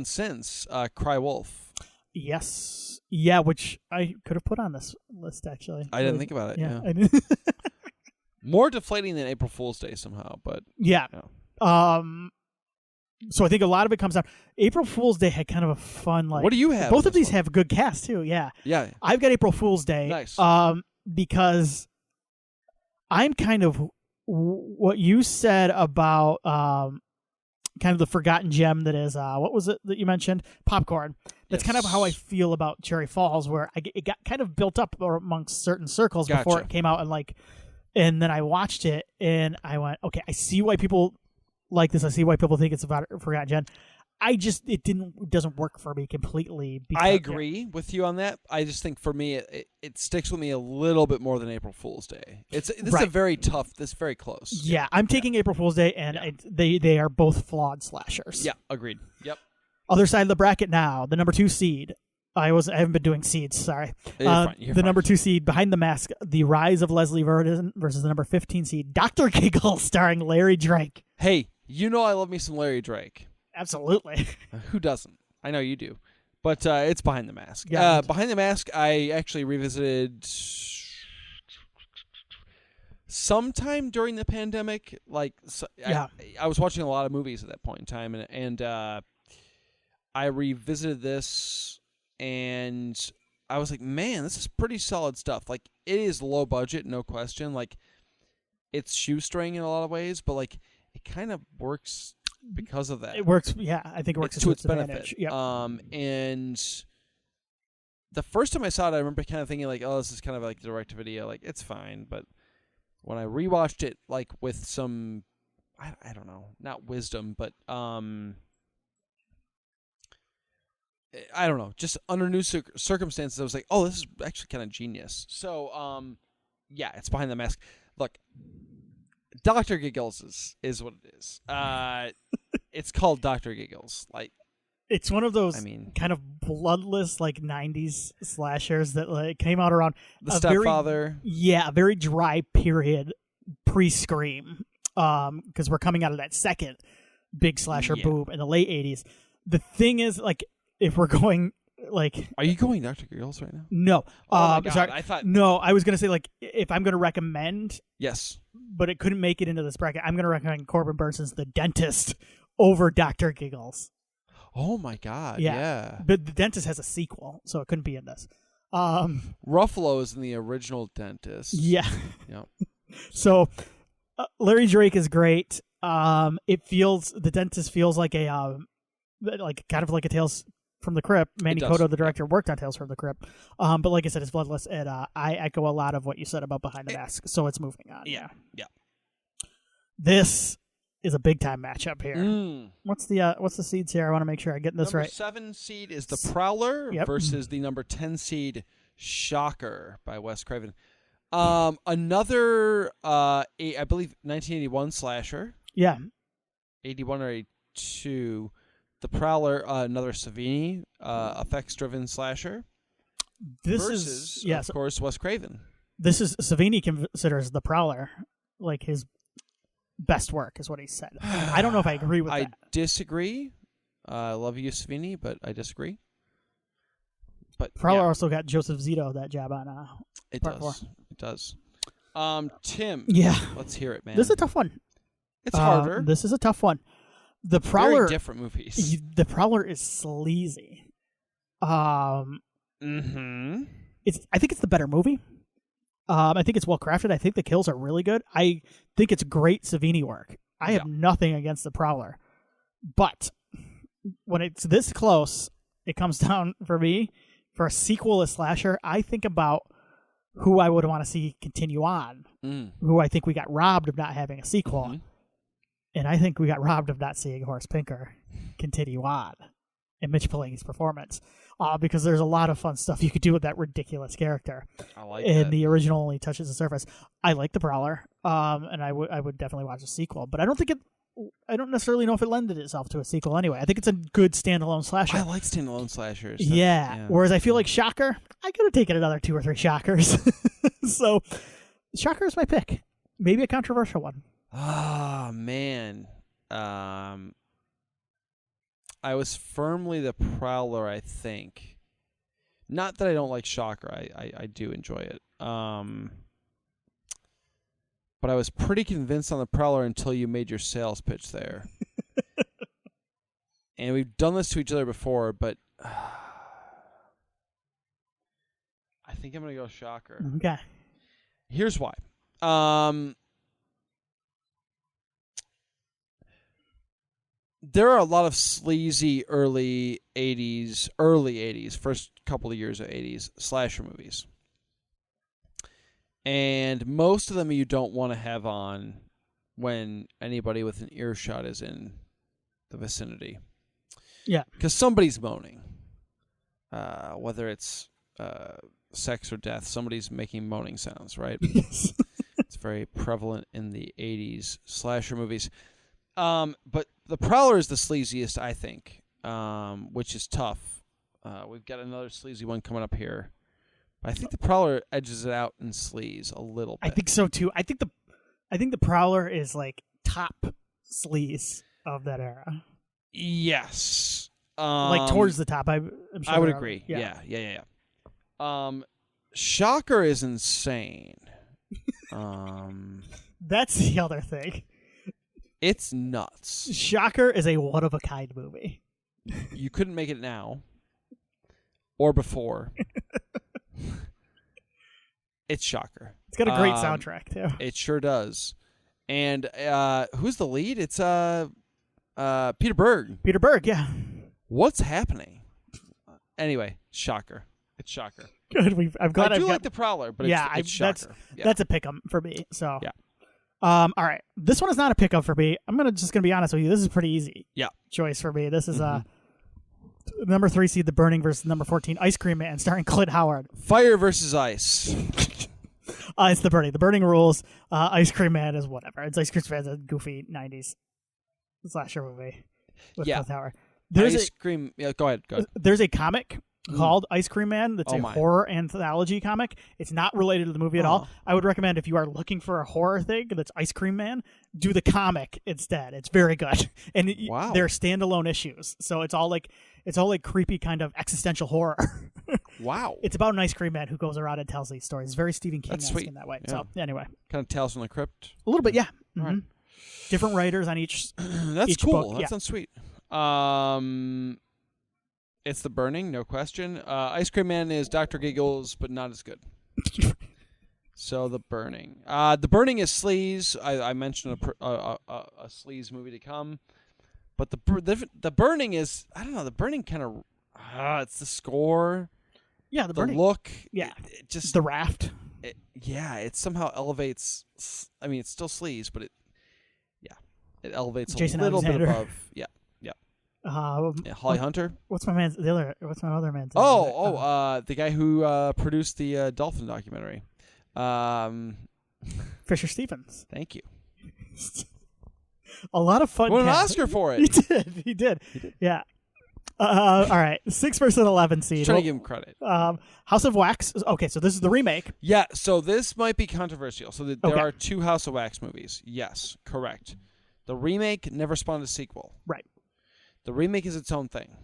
since Cry Wolf. Yes. Yeah, which I could have put on this list actually. I didn't think about it. Yeah. I didn't. More deflating than April Fool's Day somehow, but yeah. So I think a lot of it comes down. April Fool's Day had kind of a fun what do you have? Both of these have good casts too. Yeah. Yeah. I've got April Fool's Day. Nice. Because I'm kind of what you said about kind of the forgotten gem that is what was it that you mentioned? Popcorn. That's kind of how I feel about Cherry Falls, where it got kind of built up amongst certain circles before it came out, and then I watched it and I went, okay, I see why people like this. I see why people think it's about Forgotten Gen. It doesn't work for me completely. I agree with you on that. I just think for me it sticks with me a little bit more than April Fool's Day. This is a very tough. This is very close. Yeah, I'm taking April Fool's Day, and they are both flawed slashers. Yeah, agreed. Yep. Other side of the bracket now, the number 2 seed. I haven't been doing seeds. Sorry. You're fine. Number 2 seed, Behind the Mask, The Rise of Leslie Vernon versus the number 15 seed, Dr. Giggle, starring Larry Drake. Hey, you know I love me some Larry Drake. Absolutely. Who doesn't? I know you do. But it's Behind the Mask. Yeah. Behind the Mask, I actually revisited sometime during the pandemic. I was watching a lot of movies at that point in time, and I revisited this, and I was like, man, this is pretty solid stuff. Like, it is low budget, no question. Like, it's shoestring in a lot of ways, but like, it kind of works because of that. It works, yeah. I think it works to its benefit. Advantage. Yep. And the first time I saw it, I remember kind of thinking like, oh, this is kind of like direct-to-video. Like, it's fine. But when I rewatched it, like, with some, I don't know, not wisdom, but I don't know, just under new circumstances, I was like, oh, this is actually kind of genius. So, yeah, it's Behind the Mask. Look, Dr. Giggles is what it is. It's called Dr. Giggles. Like, it's one of those kind of bloodless, like, 90s slashers that like came out around The Stepfather. A very dry period pre-Scream, because we're coming out of that second big slasher boom in the late 80s. The thing is, like, if we're going, like... Are you going Dr. Giggles right now? No. Oh, my God. Sorry. I thought... No, I was going to say, like, if I'm going to recommend... Yes. But it couldn't make it into this bracket, I'm going to recommend Corbin Burnson's The Dentist over Dr. Giggles. Oh, my God. Yeah. But The Dentist has a sequel, so it couldn't be in this. Ruffalo is in the original Dentist. Yeah. Yep. So, Larry Drake is great. The Dentist feels like a, like kind of like a Tales from the Crypt. Manny Cotto, the director, worked on Tales from the Crypt. But like I said, it's bloodless, and I echo a lot of what you said about Behind the Mask. So it's moving on. Yeah. This is a big time matchup here. What's the seeds here? I want to make sure I'm getting this right. Number 7 seed is The Prowler versus the number 10 seed Shocker by Wes Craven. Another, I believe, 1981 slasher. Yeah. 81 or 82. The Prowler, another Savini, effects-driven slasher. Versus, of course, Wes Craven. This is, Savini considers The Prowler like his best work, is what he said. I don't know if I agree with that. I disagree. I love you, Savini, but I disagree. But Prowler also got Joseph Zito that job on Part 4. It does. Tim. Yeah. Let's hear it, man. This is a tough one. It's harder. This is a tough one. The Prowler. Very different movies. The Prowler is sleazy. I think it's the better movie. I think it's well crafted. I think the kills are really good. I think it's great Savini work. I have nothing against the Prowler, but when it's this close, it comes down for me for a sequel to slasher. I think about who I would want to see continue on, who I think we got robbed of not having a sequel, and I think we got robbed of not seeing Horace Pinker continue on in Mitch Pileggi's performance. Because there's a lot of fun stuff you could do with that ridiculous character. I like and that. The original only touches the surface. I like The Prowler, and I would definitely watch a sequel. But I don't necessarily know if it lended itself to a sequel anyway. I think it's a good standalone slasher. I like standalone slashers. Yeah. Whereas I feel like Shocker, I could have taken another 2 or 3 Shockers. So Shocker is my pick. Maybe a controversial one. Oh, man. I was firmly The Prowler, I think. Not that I don't like Shocker. I do enjoy it. But I was pretty convinced on The Prowler until you made your sales pitch there. And we've done this to each other before, but I think I'm going to go Shocker. Okay. Here's why. There are a lot of sleazy early 80s, first couple of years of 80s slasher movies. And most of them you don't want to have on when anybody with an earshot is in the vicinity. Yeah. Because somebody's moaning. Whether it's sex or death, somebody's making moaning sounds, right? Yes. It's very prevalent in the 80s slasher movies. But The Prowler is the sleaziest, I think, which is tough. We've got another sleazy one coming up here. But I think The Prowler edges it out in sleaze a little bit. I think so too. I think the Prowler is like top sleaze of that era. Yes. Like towards the top. I'm sure I would agree. Yeah. Shocker is insane. That's the other thing. It's nuts. Shocker is a one-of-a-kind movie. You couldn't make it now. Or before. It's Shocker. It's got a great soundtrack, too. It sure does. And who's the lead? It's Peter Berg. Peter Berg, yeah. What's happening? Anyway, Shocker. It's Shocker. Good. I'm glad I do like The Prowler, but it's Shocker. That's a pick-em for me. So yeah. All right. This one is not a pick-up for me. I'm just gonna be honest with you. This is a pretty easy choice for me. This is number 3 seed The Burning versus number 14 Ice Cream Man starring Clint Howard. Fire versus ice. It's The Burning. The Burning rules. Ice Cream Man is whatever. It's Ice Cream Man's a goofy 90s slasher movie with Beth Howard. Ice Cream. Yeah, go ahead. There's a comic called Ice Cream Man that's a horror anthology comic. It's not related to the movie at all. I would recommend if you are looking for a horror thing that's Ice Cream Man, do the comic instead. It's very good. And they're standalone issues. So it's all like creepy kind of existential horror. Wow. It's about an ice cream man who goes around and tells these stories. It's very Stephen King-esque in that way. Yeah. So anyway. Kind of Tales from the Crypt? A little bit, yeah. Mm-hmm. All right. Different writers on each That's each cool. book. That sounds sweet. It's The Burning, no question. Ice Cream Man is Dr. Giggles, but not as good. So The Burning. The Burning is sleaze. I mentioned a sleaze movie to come. But the Burning is, I don't know, The Burning kind of, it's the score. Yeah, The Burning. The look. Yeah. It just, the raft. It somehow elevates, I mean, it's still sleaze, but it elevates Jason a little Alexander. bit above. Yeah. Holly Hunter. What's my other man's name? The guy who produced the dolphin documentary. Fisher Stevens. Thank you. A lot of fun. Won an Oscar for it. He did. Yeah. All right. 6 versus 11 seed. Trying to give him credit. House of Wax. Okay, so this is the remake. Yeah. So this might be controversial. So there are 2 House of Wax movies. Yes, correct. The remake never spawned a sequel. Right. The remake is its own thing.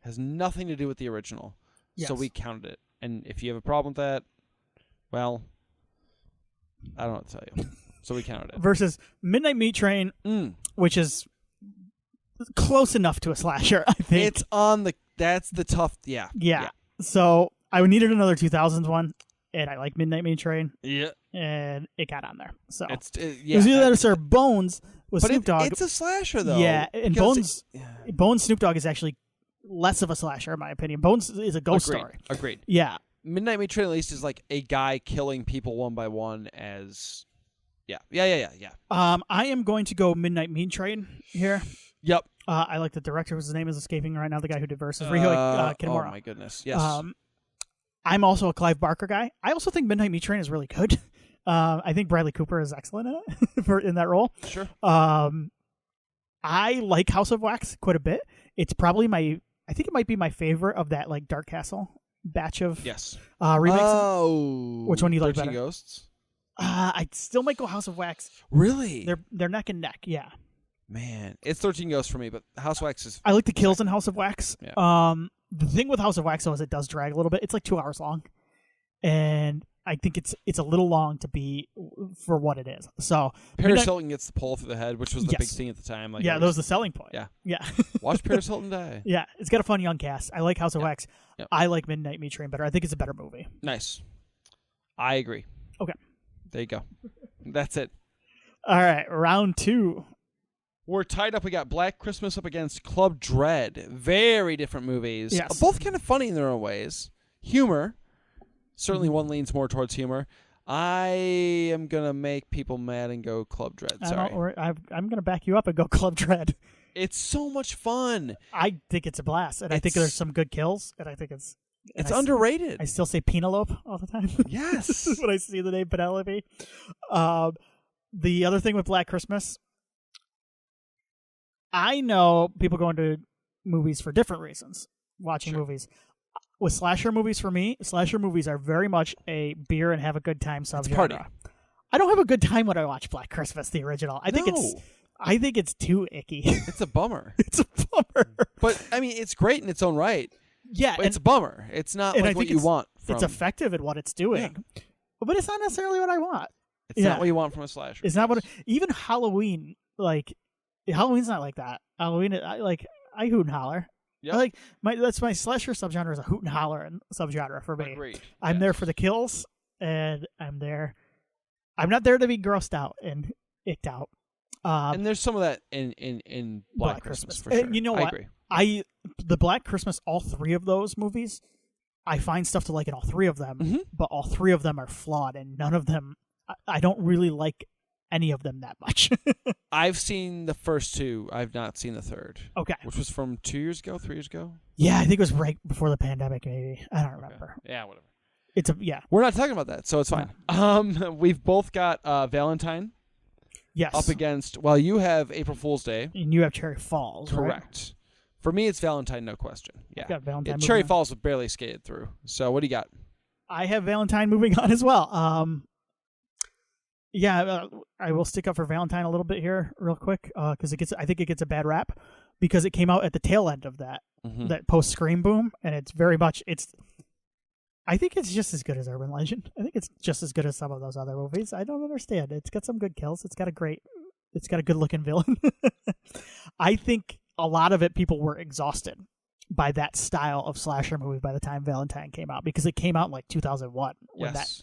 Has nothing to do with the original. Yes. So we counted it. And if you have a problem with that, well, I don't know what to tell you. So we counted it. Versus Midnight Meat Train, which is close enough to a slasher, I think. It's on the... That's the tough... Yeah. So I needed another 2000s one, and I like Midnight Meat Train. Yeah. And it got on there. So it was either that or Bones with Snoop Dogg. It's a slasher, though. Yeah, and Bones Snoop Dogg is actually less of a slasher, in my opinion. Bones is a ghost story. Agreed. Yeah. Midnight Meat Train, at least, is like a guy killing people one by one as... Yeah. I am going to go Midnight Meat Train here. Yep. I like the director, whose name is escaping right now, the guy who did Versus. Riho Kitamura. Oh, my goodness. Yes. I'm also a Clive Barker guy. I also think Midnight Meat Train is really good. I think Bradley Cooper is excellent in it, in that role. Sure. I like House of Wax quite a bit. It's probably I think it might be my favorite of that like Dark Castle batch of remakes. Oh. Which one do you like better? 13 Ghosts? I still might go House of Wax. Really? They're neck and neck, yeah. Man, it's 13 Ghosts for me, but House of Wax is... I like the kills in House of Wax. Yeah. The thing with House of Wax, though, is it does drag a little bit. It's like 2 hours long. And I think it's a little long to be for what it is. So Paris Hilton gets the pole through the head, which was the big thing at the time. Like, that was the selling point. Yeah. Watch Paris Hilton die. Yeah, it's got a fun young cast. I like House of Wax. Yep. I like Midnight Meat Train better. I think it's a better movie. Nice. I agree. Okay. There you go. That's it. All right, round 2. We're tied up. We got Black Christmas up against Club Dread. Very different movies. Yes. Both kind of funny in their own ways. Humor. Certainly one leans more towards humor. I am going to make people mad and go Club Dread. Sorry. I'm going to back you up and go Club Dread. It's so much fun. I think it's a blast. And I think there's some good kills. And I think it's underrated. I still say Penelope all the time. Yes. When I see the name Penelope. The other thing with Black Christmas, I know people go into movies for different reasons, watching movies. With slasher movies, for me, slasher movies are very much a beer and have a good time subgenre. Party. I don't have a good time when I watch Black Christmas, the original. I think it's too icky. It's a bummer. It's a bummer. But I mean, it's great in its own right. Yeah, but it's a bummer. It's not like what you want. It's effective at what it's doing, but it's not necessarily what I want. It's not what you want from a slasher. It's not what even Halloween. Like Halloween's not like that. Halloween, I hoot and holler. Yep. That's my slasher subgenre is a hoot and holler subgenre for me. Agreed. I'm there for the kills, and I'm not there to be grossed out and icked out. And there's some of that in Black Christmas for sure. And you know what? I agree. The Black Christmas, all 3 of those movies, I find stuff to like in all 3 of them, but all 3 of them are flawed, and none of them. I don't really like any of them that much. I've seen the first 2. I've not seen the third. Okay. Which was from 2 years ago, 3 years ago? Yeah, I think it was right before the pandemic, maybe. I don't remember. Yeah, whatever. We're not talking about that, so it's fine. We've both got Valentine. Yes. Up against, well, you have April Fool's Day. And you have Cherry Falls, Correct. Right? For me, it's Valentine, no question. Yeah. Got Valentine Cherry Falls was barely skated through. So what do you got? I have Valentine moving on as well. I will stick up for Valentine a little bit here real quick because I think it gets a bad rap because it came out at the tail end of that post-Scream boom, and it's very much I think it's just as good as Urban Legend. I think it's just as good as some of those other movies. I don't understand. It's got some good kills. It's got a good looking villain. I think a lot of it people were exhausted by that style of slasher movie by the time Valentine came out because it came out in like 2001. That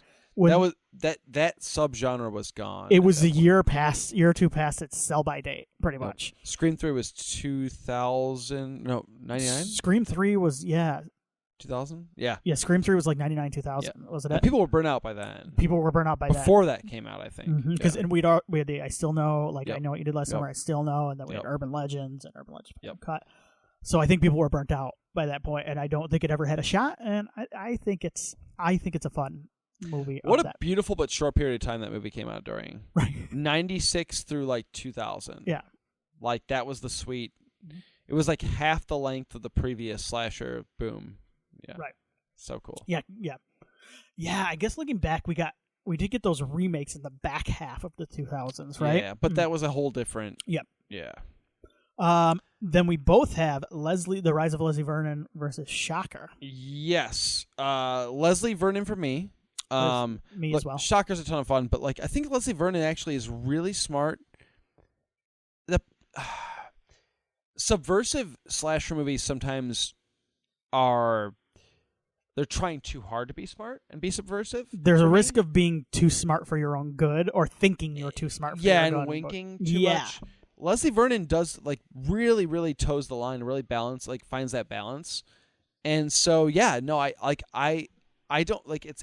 subgenre was gone. It was a year or two past its sell by date, pretty much. Scream 3 was 2000. No, 99. Scream 3 was 2000? Yeah. Yeah, Scream 3 was like 99, 2000. Yeah. Was it? And people were burnt out by then. Before that came out, I think. Because we had the I Still Know, I Know What You Did Last Summer, I Still Know, and then we had Urban Legends and Urban Legends Cut. So I think people were burnt out by that point, and I don't think it ever had a shot. And I think it's a fun movie. What a beautiful but short period of time that movie came out during. Right. 96 through like 2000. Yeah. Like that was the sweet. It was like half the length of the previous slasher boom. Yeah. Right. So cool. Yeah. I guess looking back, we did get those remakes in the back half of the 2000s, right? Yeah, but that was a whole different. Yep. Yeah. Then we both have The Rise of Leslie Vernon versus Shocker. Yes. Leslie Vernon for me. Me as well. Shocker's a ton of fun, but I think Leslie Vernon actually is really smart. The subversive slasher movies sometimes they're trying too hard to be smart and be subversive. There's a risk of being too smart for your own good or thinking you're too smart for your own good. Yeah, and winking too much. Leslie Vernon does really, really toes the line, really finds that balance. And so I don't it's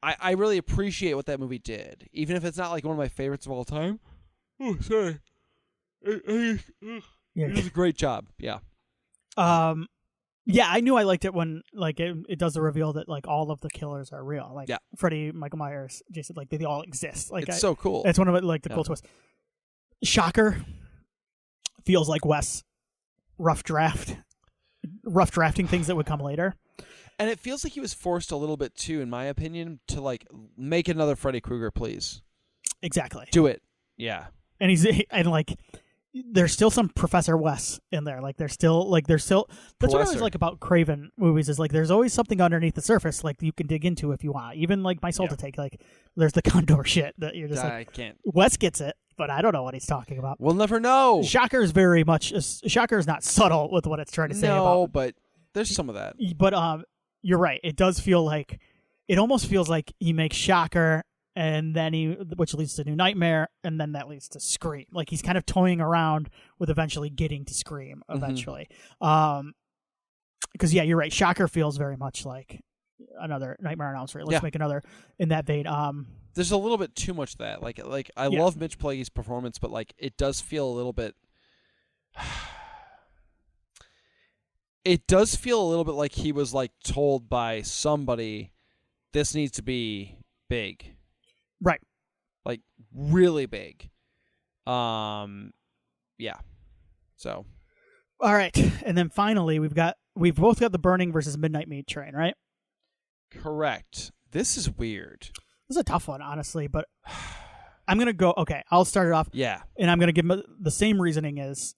I really appreciate what that movie did. Even if it's not one of my favorites of all time. Oh, sorry. It was a great job. Yeah. Yeah, I knew I liked it when it does the reveal that all of the killers are real. Freddy, Michael Myers, Jason, they all exist. It's so cool. It's one of the cool twists. Shocker feels like Wes rough drafting things that would come later. And it feels like he was forced a little bit too, in my opinion, to make another Freddy Krueger, please. Exactly. Do it. Yeah. And there's still some Professor Wes in there. That's what I always like about Craven movies is there's always something underneath the surface you can dig into if you want. Even My Soul to Take, there's the Condor shit that you're just I can't. Wes gets it, but I don't know what he's talking about. We'll never know. Shocker is not subtle with what it's trying to say about. No, but there's some of that. But you're right. It does feel it almost feels like he makes Shocker, and then which leads to New Nightmare, and then that leads to Scream. He's kind of toying around with eventually getting to Scream eventually. Because you're right. Shocker feels very much like another Nightmare on Elm Street. Let's make another in that vein. There's a little bit too much of that. I love Mitch Pileggi's performance, but it does feel a little bit. It does feel a little bit like he was told by somebody, this needs to be big. Right. Really big. Yeah. So. All right. And then finally we've both got The Burning versus Midnight Meat Train, right? Correct. This is weird. This is a tough one, honestly, but I'm going to go, okay, I'll start it off. Yeah. And I'm going to give the same reasoning as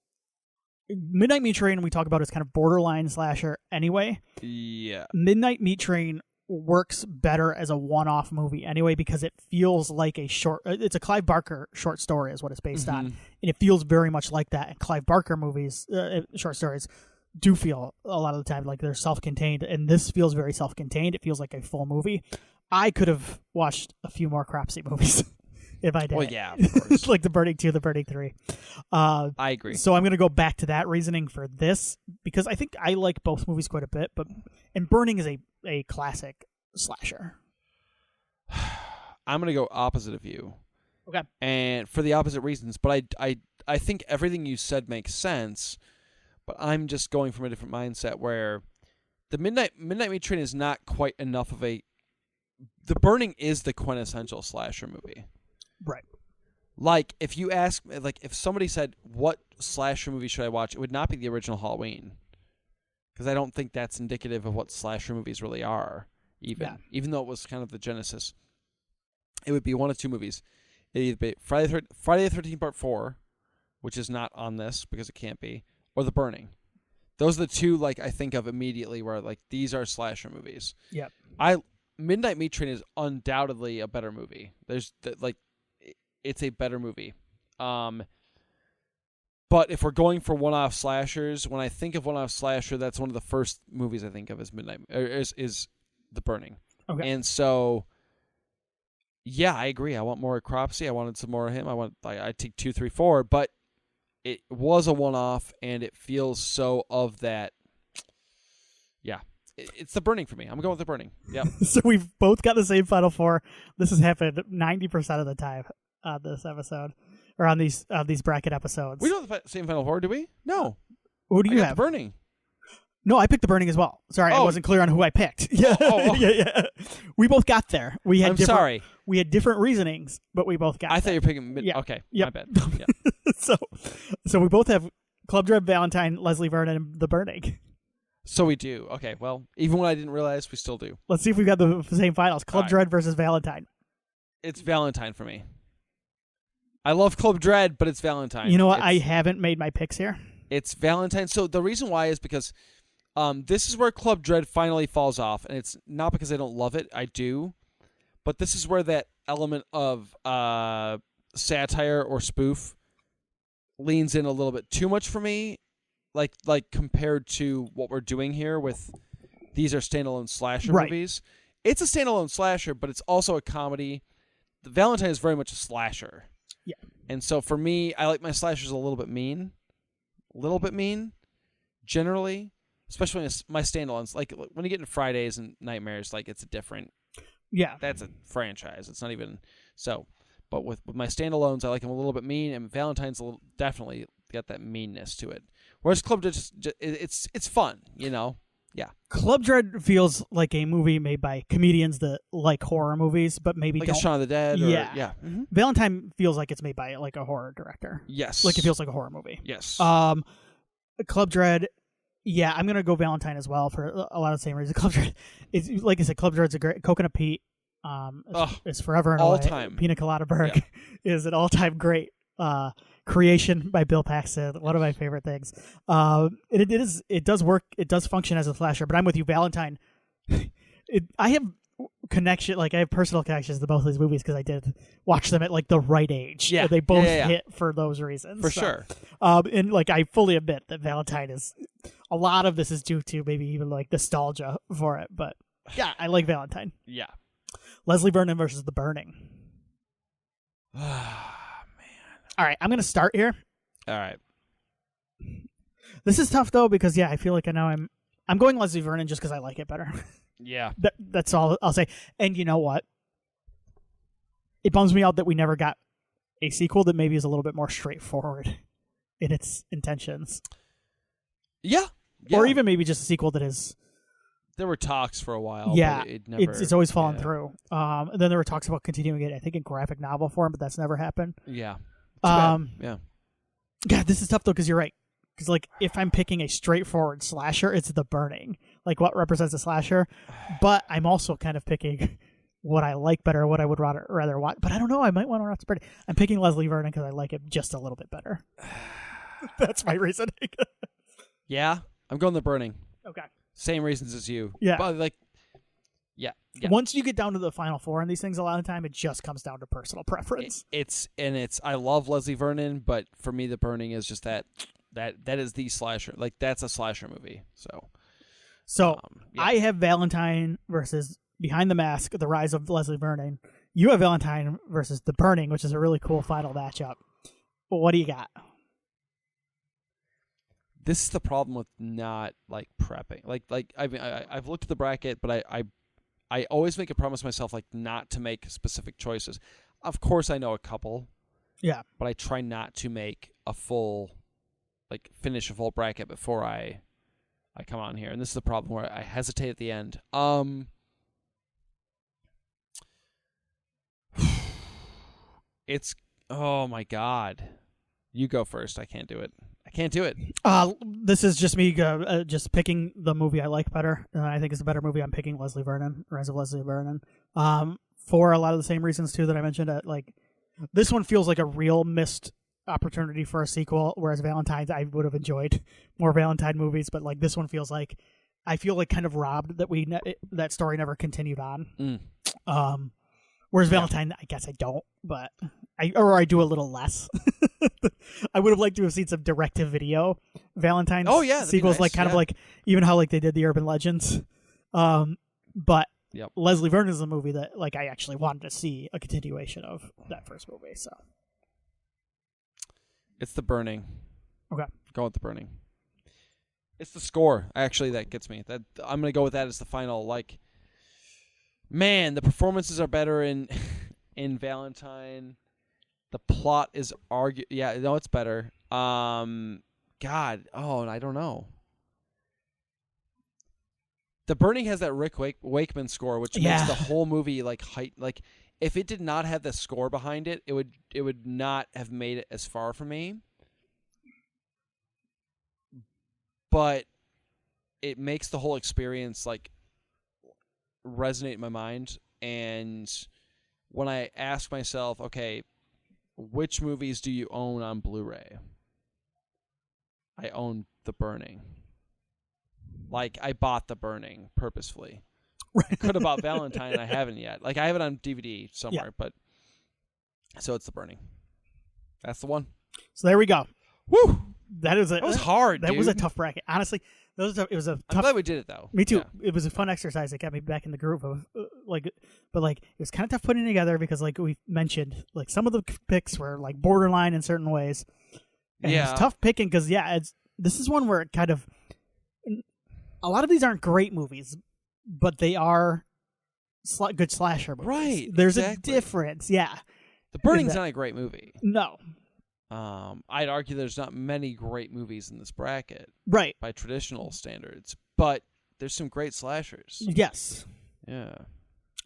Midnight Meat Train we talk about is kind of borderline slasher anyway. Yeah. Midnight Meat Train works better as a one-off movie anyway because it feels like it's a Clive Barker short story is what it's based on, and it feels very much like that. And Clive Barker movies, short stories, do feel a lot of the time like they're self-contained, and this feels very self-contained. It feels like a full movie. I could have watched a few more Cropsey movies if I did. Well, yeah, of course. The Burning 2, The Burning 3. I agree. So I'm going to go back to that reasoning for this because I think I like both movies quite a bit, and Burning is a classic slasher. I'm going to go opposite of you. Okay. And for the opposite reasons, but I think everything you said makes sense, but I'm just going from a different mindset where the Midnight Meat Train is not quite enough of a. The Burning is the quintessential slasher movie. Right. Like, if you ask, like, if somebody said, what slasher movie should I watch, it would not be the original Halloween. Because I don't think that's indicative of what slasher movies really are, even though it was kind of the genesis. It would be one of two movies. It'd either be Friday the 13th Part 4, which is not on this because it can't be, or The Burning. Those are the two, like, I think of immediately where, like, these are slasher movies. Yep. Midnight Meat Train is undoubtedly a better movie. It's a better movie. But if we're going for one-off slashers, when I think of one-off slasher, that's one of the first movies I think of as is The Burning. Okay. And so, yeah, I agree. I want more of Cropsey. I wanted some more of him. I take 2, 3, 4, but it was a one-off, and it feels so of that. Yeah. It's The Burning for me. I'm going with The Burning. Yeah. So we've both got the same Final Four. This has happened 90% of the time on this episode, or on these bracket episodes. We don't have the same Final Four, do we? No. Who do you have? The Burning. No, I picked The Burning as well. Sorry, I wasn't clear on who I picked. Yeah, yeah. We both got there. We had sorry. We had different reasonings, but we both got. I thought you were picking. Yeah. Okay. Yep. My bad. Yeah. So we both have Club Dread, Valentine, Leslie Vernon, and The Burning. So we do. Okay. Well, even when I didn't realize, we still do. Let's see if we got the same finals. Club Dread versus Valentine. It's Valentine for me. I love Club Dread, but it's Valentine. You know what? I haven't made my picks here. It's Valentine. So the reason why is because this is where Club Dread finally falls off, and it's not because I don't love it. I do. But this is where that element of satire or spoof leans in a little bit too much for me. Like compared to what we're doing here with these are standalone slasher movies. It's a standalone slasher, but it's also a comedy. The Valentine is very much a slasher. Yeah. And so for me, I like my slashers a little bit mean. Generally. Especially when my standalones. Like when you get into Fridays and Nightmares, like it's a different. Yeah. That's a franchise. It's not even so. But with my standalones, I like them a little bit mean, and Valentine's definitely got that meanness to it. Whereas Club Dread, it's fun, you know? Yeah. Club Dread feels like a movie made by comedians that like horror movies, but maybe like don't. Like Shaun of the Dead? Yeah. Yeah. Mm-hmm. Valentine feels like it's made by like a horror director. Yes. Like it feels like a horror movie. Yes. Club Dread, yeah, I'm going to go Valentine as well for a lot of the same reasons. Club Dread, it's, like I said, Club Dread's a great... Coconut Pete is forever and all time. Pina Colada Berg is an all-time great creation by Bill Paxton. One of my favorite things. It does work. It does function as a slasher, but I'm with you, Valentine. I have personal connections to both of these movies because I did watch them at like the right age. Yeah, they both hit for those reasons. For sure. And like I fully admit that Valentine is a lot of this is due to maybe even like nostalgia for it, but yeah, I like Valentine. Yeah. Leslie Vernon versus The Burning. All right, I'm going to start here. All right. This is tough though because I feel like I know I'm going Leslie Vernon just because I like it better. Yeah. That's all I'll say. And you know what? It bums me out that we never got a sequel that maybe is a little bit more straightforward in its intentions. Yeah. Or even maybe just a sequel that is... There were talks for a while. Yeah, but it never, it's always fallen through. And then there were talks about continuing it, I think, in graphic novel form, but that's never happened. Yeah. Yeah, this is tough, though, because you're right. Because, like, if I'm picking a straightforward slasher, it's The Burning. Like, what represents a slasher? But I'm also kind of picking what I like better, what I would rather watch. But I don't know. I might want to watch The Burning. I'm picking Leslie Vernon because I like it just a little bit better. That's my reasoning. Yeah, I'm going The Burning. Okay. Same reasons as you. Yeah. But, like, yeah. Once you get down to the final four in these things, a lot of the time, it just comes down to personal preference. I love Leslie Vernon, but for me, The Burning is just that is the slasher. Like, that's a slasher movie. So I have Valentine versus Behind the Mask, The Rise of Leslie Vernon. You have Valentine versus The Burning, which is a really cool final matchup. What do you got? This is the problem with not like prepping. Like I mean, I've looked at the bracket, but I always make a promise to myself like not to make specific choices. Of course, I know a couple. Yeah, but I try not to make a full, finish a full bracket before I I come on here, and this is the problem where I hesitate at the end. It's oh my god. You go first. I can't do it. This is just me just picking the movie I like better. I think it's a better movie. I'm picking Leslie Vernon, Rise of Leslie Vernon. For a lot of the same reasons too that I mentioned. Like this one feels like a real missed opportunity for a sequel, whereas Valentine's I would have enjoyed more Valentine movies, but like this one feels like I feel like kind of robbed that that story never continued on. Whereas Valentine, I guess I don't, but I do a little less. I would have liked to have seen some direct-to-video Valentine sequels, nice. Like kind of like even how like they did the Urban Legends. But Leslie Vernon is a movie that like I actually wanted to see a continuation of that first movie. So it's The Burning. Okay, go with The Burning. It's the score actually that gets me. That I'm gonna go with that as the final like. Man, the performances are better in Valentine. The plot is it's better. God, I don't know. The Burning has that Rick Wakeman score, which makes the whole movie like height. Like, if it did not have the score behind it, it would not have made it as far for me. But it makes the whole experience like resonate in my mind, and when I ask myself, okay, which movies do you own on Blu-ray? I own The Burning. Like, I bought The Burning purposefully. I could have bought Valentine, and I haven't yet. Like, I have it on DVD somewhere, but so it's The Burning. That's the one. So there we go. Woo! That was hard. That dude. was a tough bracket. Honestly, it was a tough. I'm glad we did it though. Me too. Yeah. It was a fun exercise. It got me back in the groove of but it was kind of tough putting it together because like we mentioned, like some of the picks were like borderline in certain ways. And it was tough picking because this is one where it kind of a lot of these aren't great movies, but they are good slasher movies. Right. There's a difference. Yeah. The Burning's not a great movie. No. I'd argue there's not many great movies in this bracket, right? By traditional standards, but there's some great slashers. Yes. Yeah.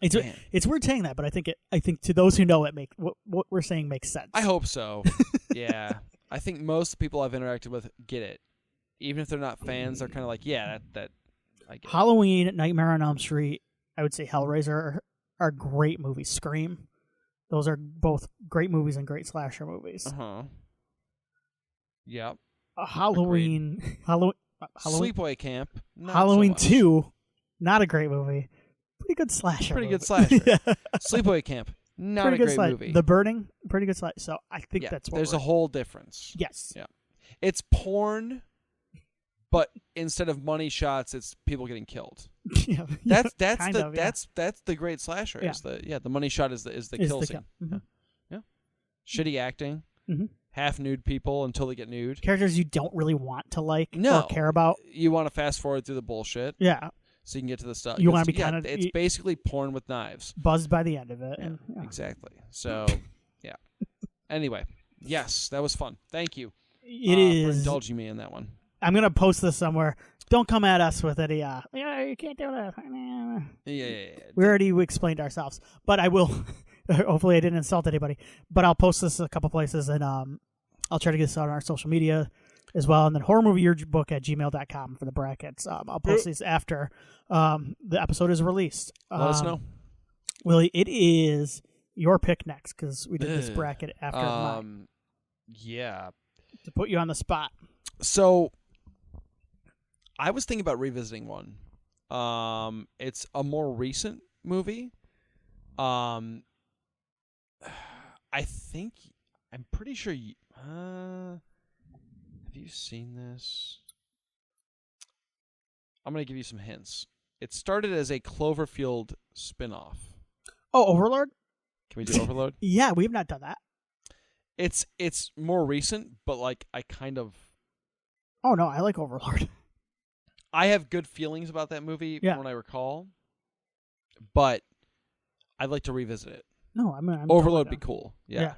It's weird saying that, but I think to those who know it, what we're saying makes sense. I hope so. Yeah. I think most people I've interacted with get it, even if they're not fans. They're kind of like, that. I get Halloween, Nightmare on Elm Street, I would say Hellraiser are great movies. Scream. Those are both great movies and great slasher movies. Yep. Halloween. Sleepaway Camp. Halloween 2, not a great movie. Pretty good slasher. Pretty good slasher. Sleepaway Camp, not a great movie. The Burning, pretty good slasher. So I think that's what there's a whole difference. Yes. Yeah. It's porn, but instead of money shots, it's people getting killed. That's the great slasher. Yeah. The money shot is the kill scene. Mm-hmm. Yeah. Shitty acting. Mm-hmm. Half nude people until they get nude. Characters you don't really want to like or care about. You want to fast forward through the bullshit. Yeah. So you can get to the stuff. You want to be kind of. It's basically porn with knives. Buzzed by the end of it. Exactly. So, yeah. Anyway, yes, that was fun. Thank you. It is for indulging me in that one. I'm gonna post this somewhere. Don't come at us with any. You can't do that. Yeah. We already explained ourselves, but I will. Hopefully, I didn't insult anybody. But I'll post this a couple places, and I'll try to get this out on our social media as well. And then horrormovieyearbook@gmail.com for the brackets. I'll post these after the episode is released. Let us know. Willie, it is your pick next because we did this bracket after mine. Yeah. To put you on the spot. So, I was thinking about revisiting one. It's a more recent movie. I'm pretty sure have you seen this? I'm going to give you some hints. It started as a Cloverfield spinoff. Oh, Overlord? Can we do Overlord? Yeah, we have not done that. It's more recent, but like I kind of... Oh, no, I like Overlord. I have good feelings about that movie from what I recall, but I'd like to revisit it. No, I'm Overlord totally would be cool. Yeah.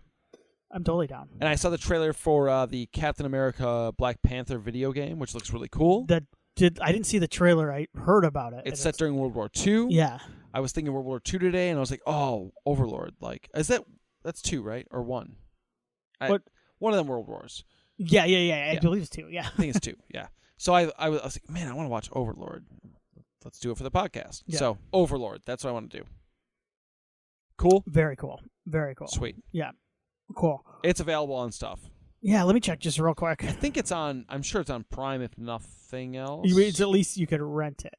I'm totally down. And I saw the trailer for the Captain America Black Panther video game, which looks really cool. The didn't see the trailer. I heard about it. It's set during World War II. Yeah. I was thinking World War II today, and I was like, oh, Overlord. Like, that's 2, right? Or 1? What? One of them World Wars. Yeah. I believe it's 2. Yeah. I think it's 2. Yeah. So I was like, man, I want to watch Overlord. Let's do it for the podcast. Yeah. So Overlord. That's what I want to do. Cool. Very cool. Very cool. Sweet. Yeah. Cool. It's available on stuff. Yeah, let me check just real quick. I think it's on. I'm sure it's on Prime, if nothing else. It's at least you could rent it.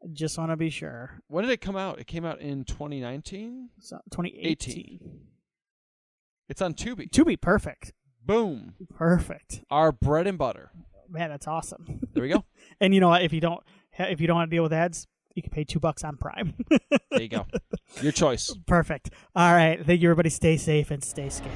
I just want to be sure. When did it come out? It came out in 2019. 2018. It's on Tubi. Tubi, perfect. Boom. Perfect. Our bread and butter. Man, that's awesome. There we go. And you know what? If you don't want to deal with ads, you can pay $2 on Prime. There you go. Your choice. Perfect. All right. Thank you, everybody. Stay safe and stay scared.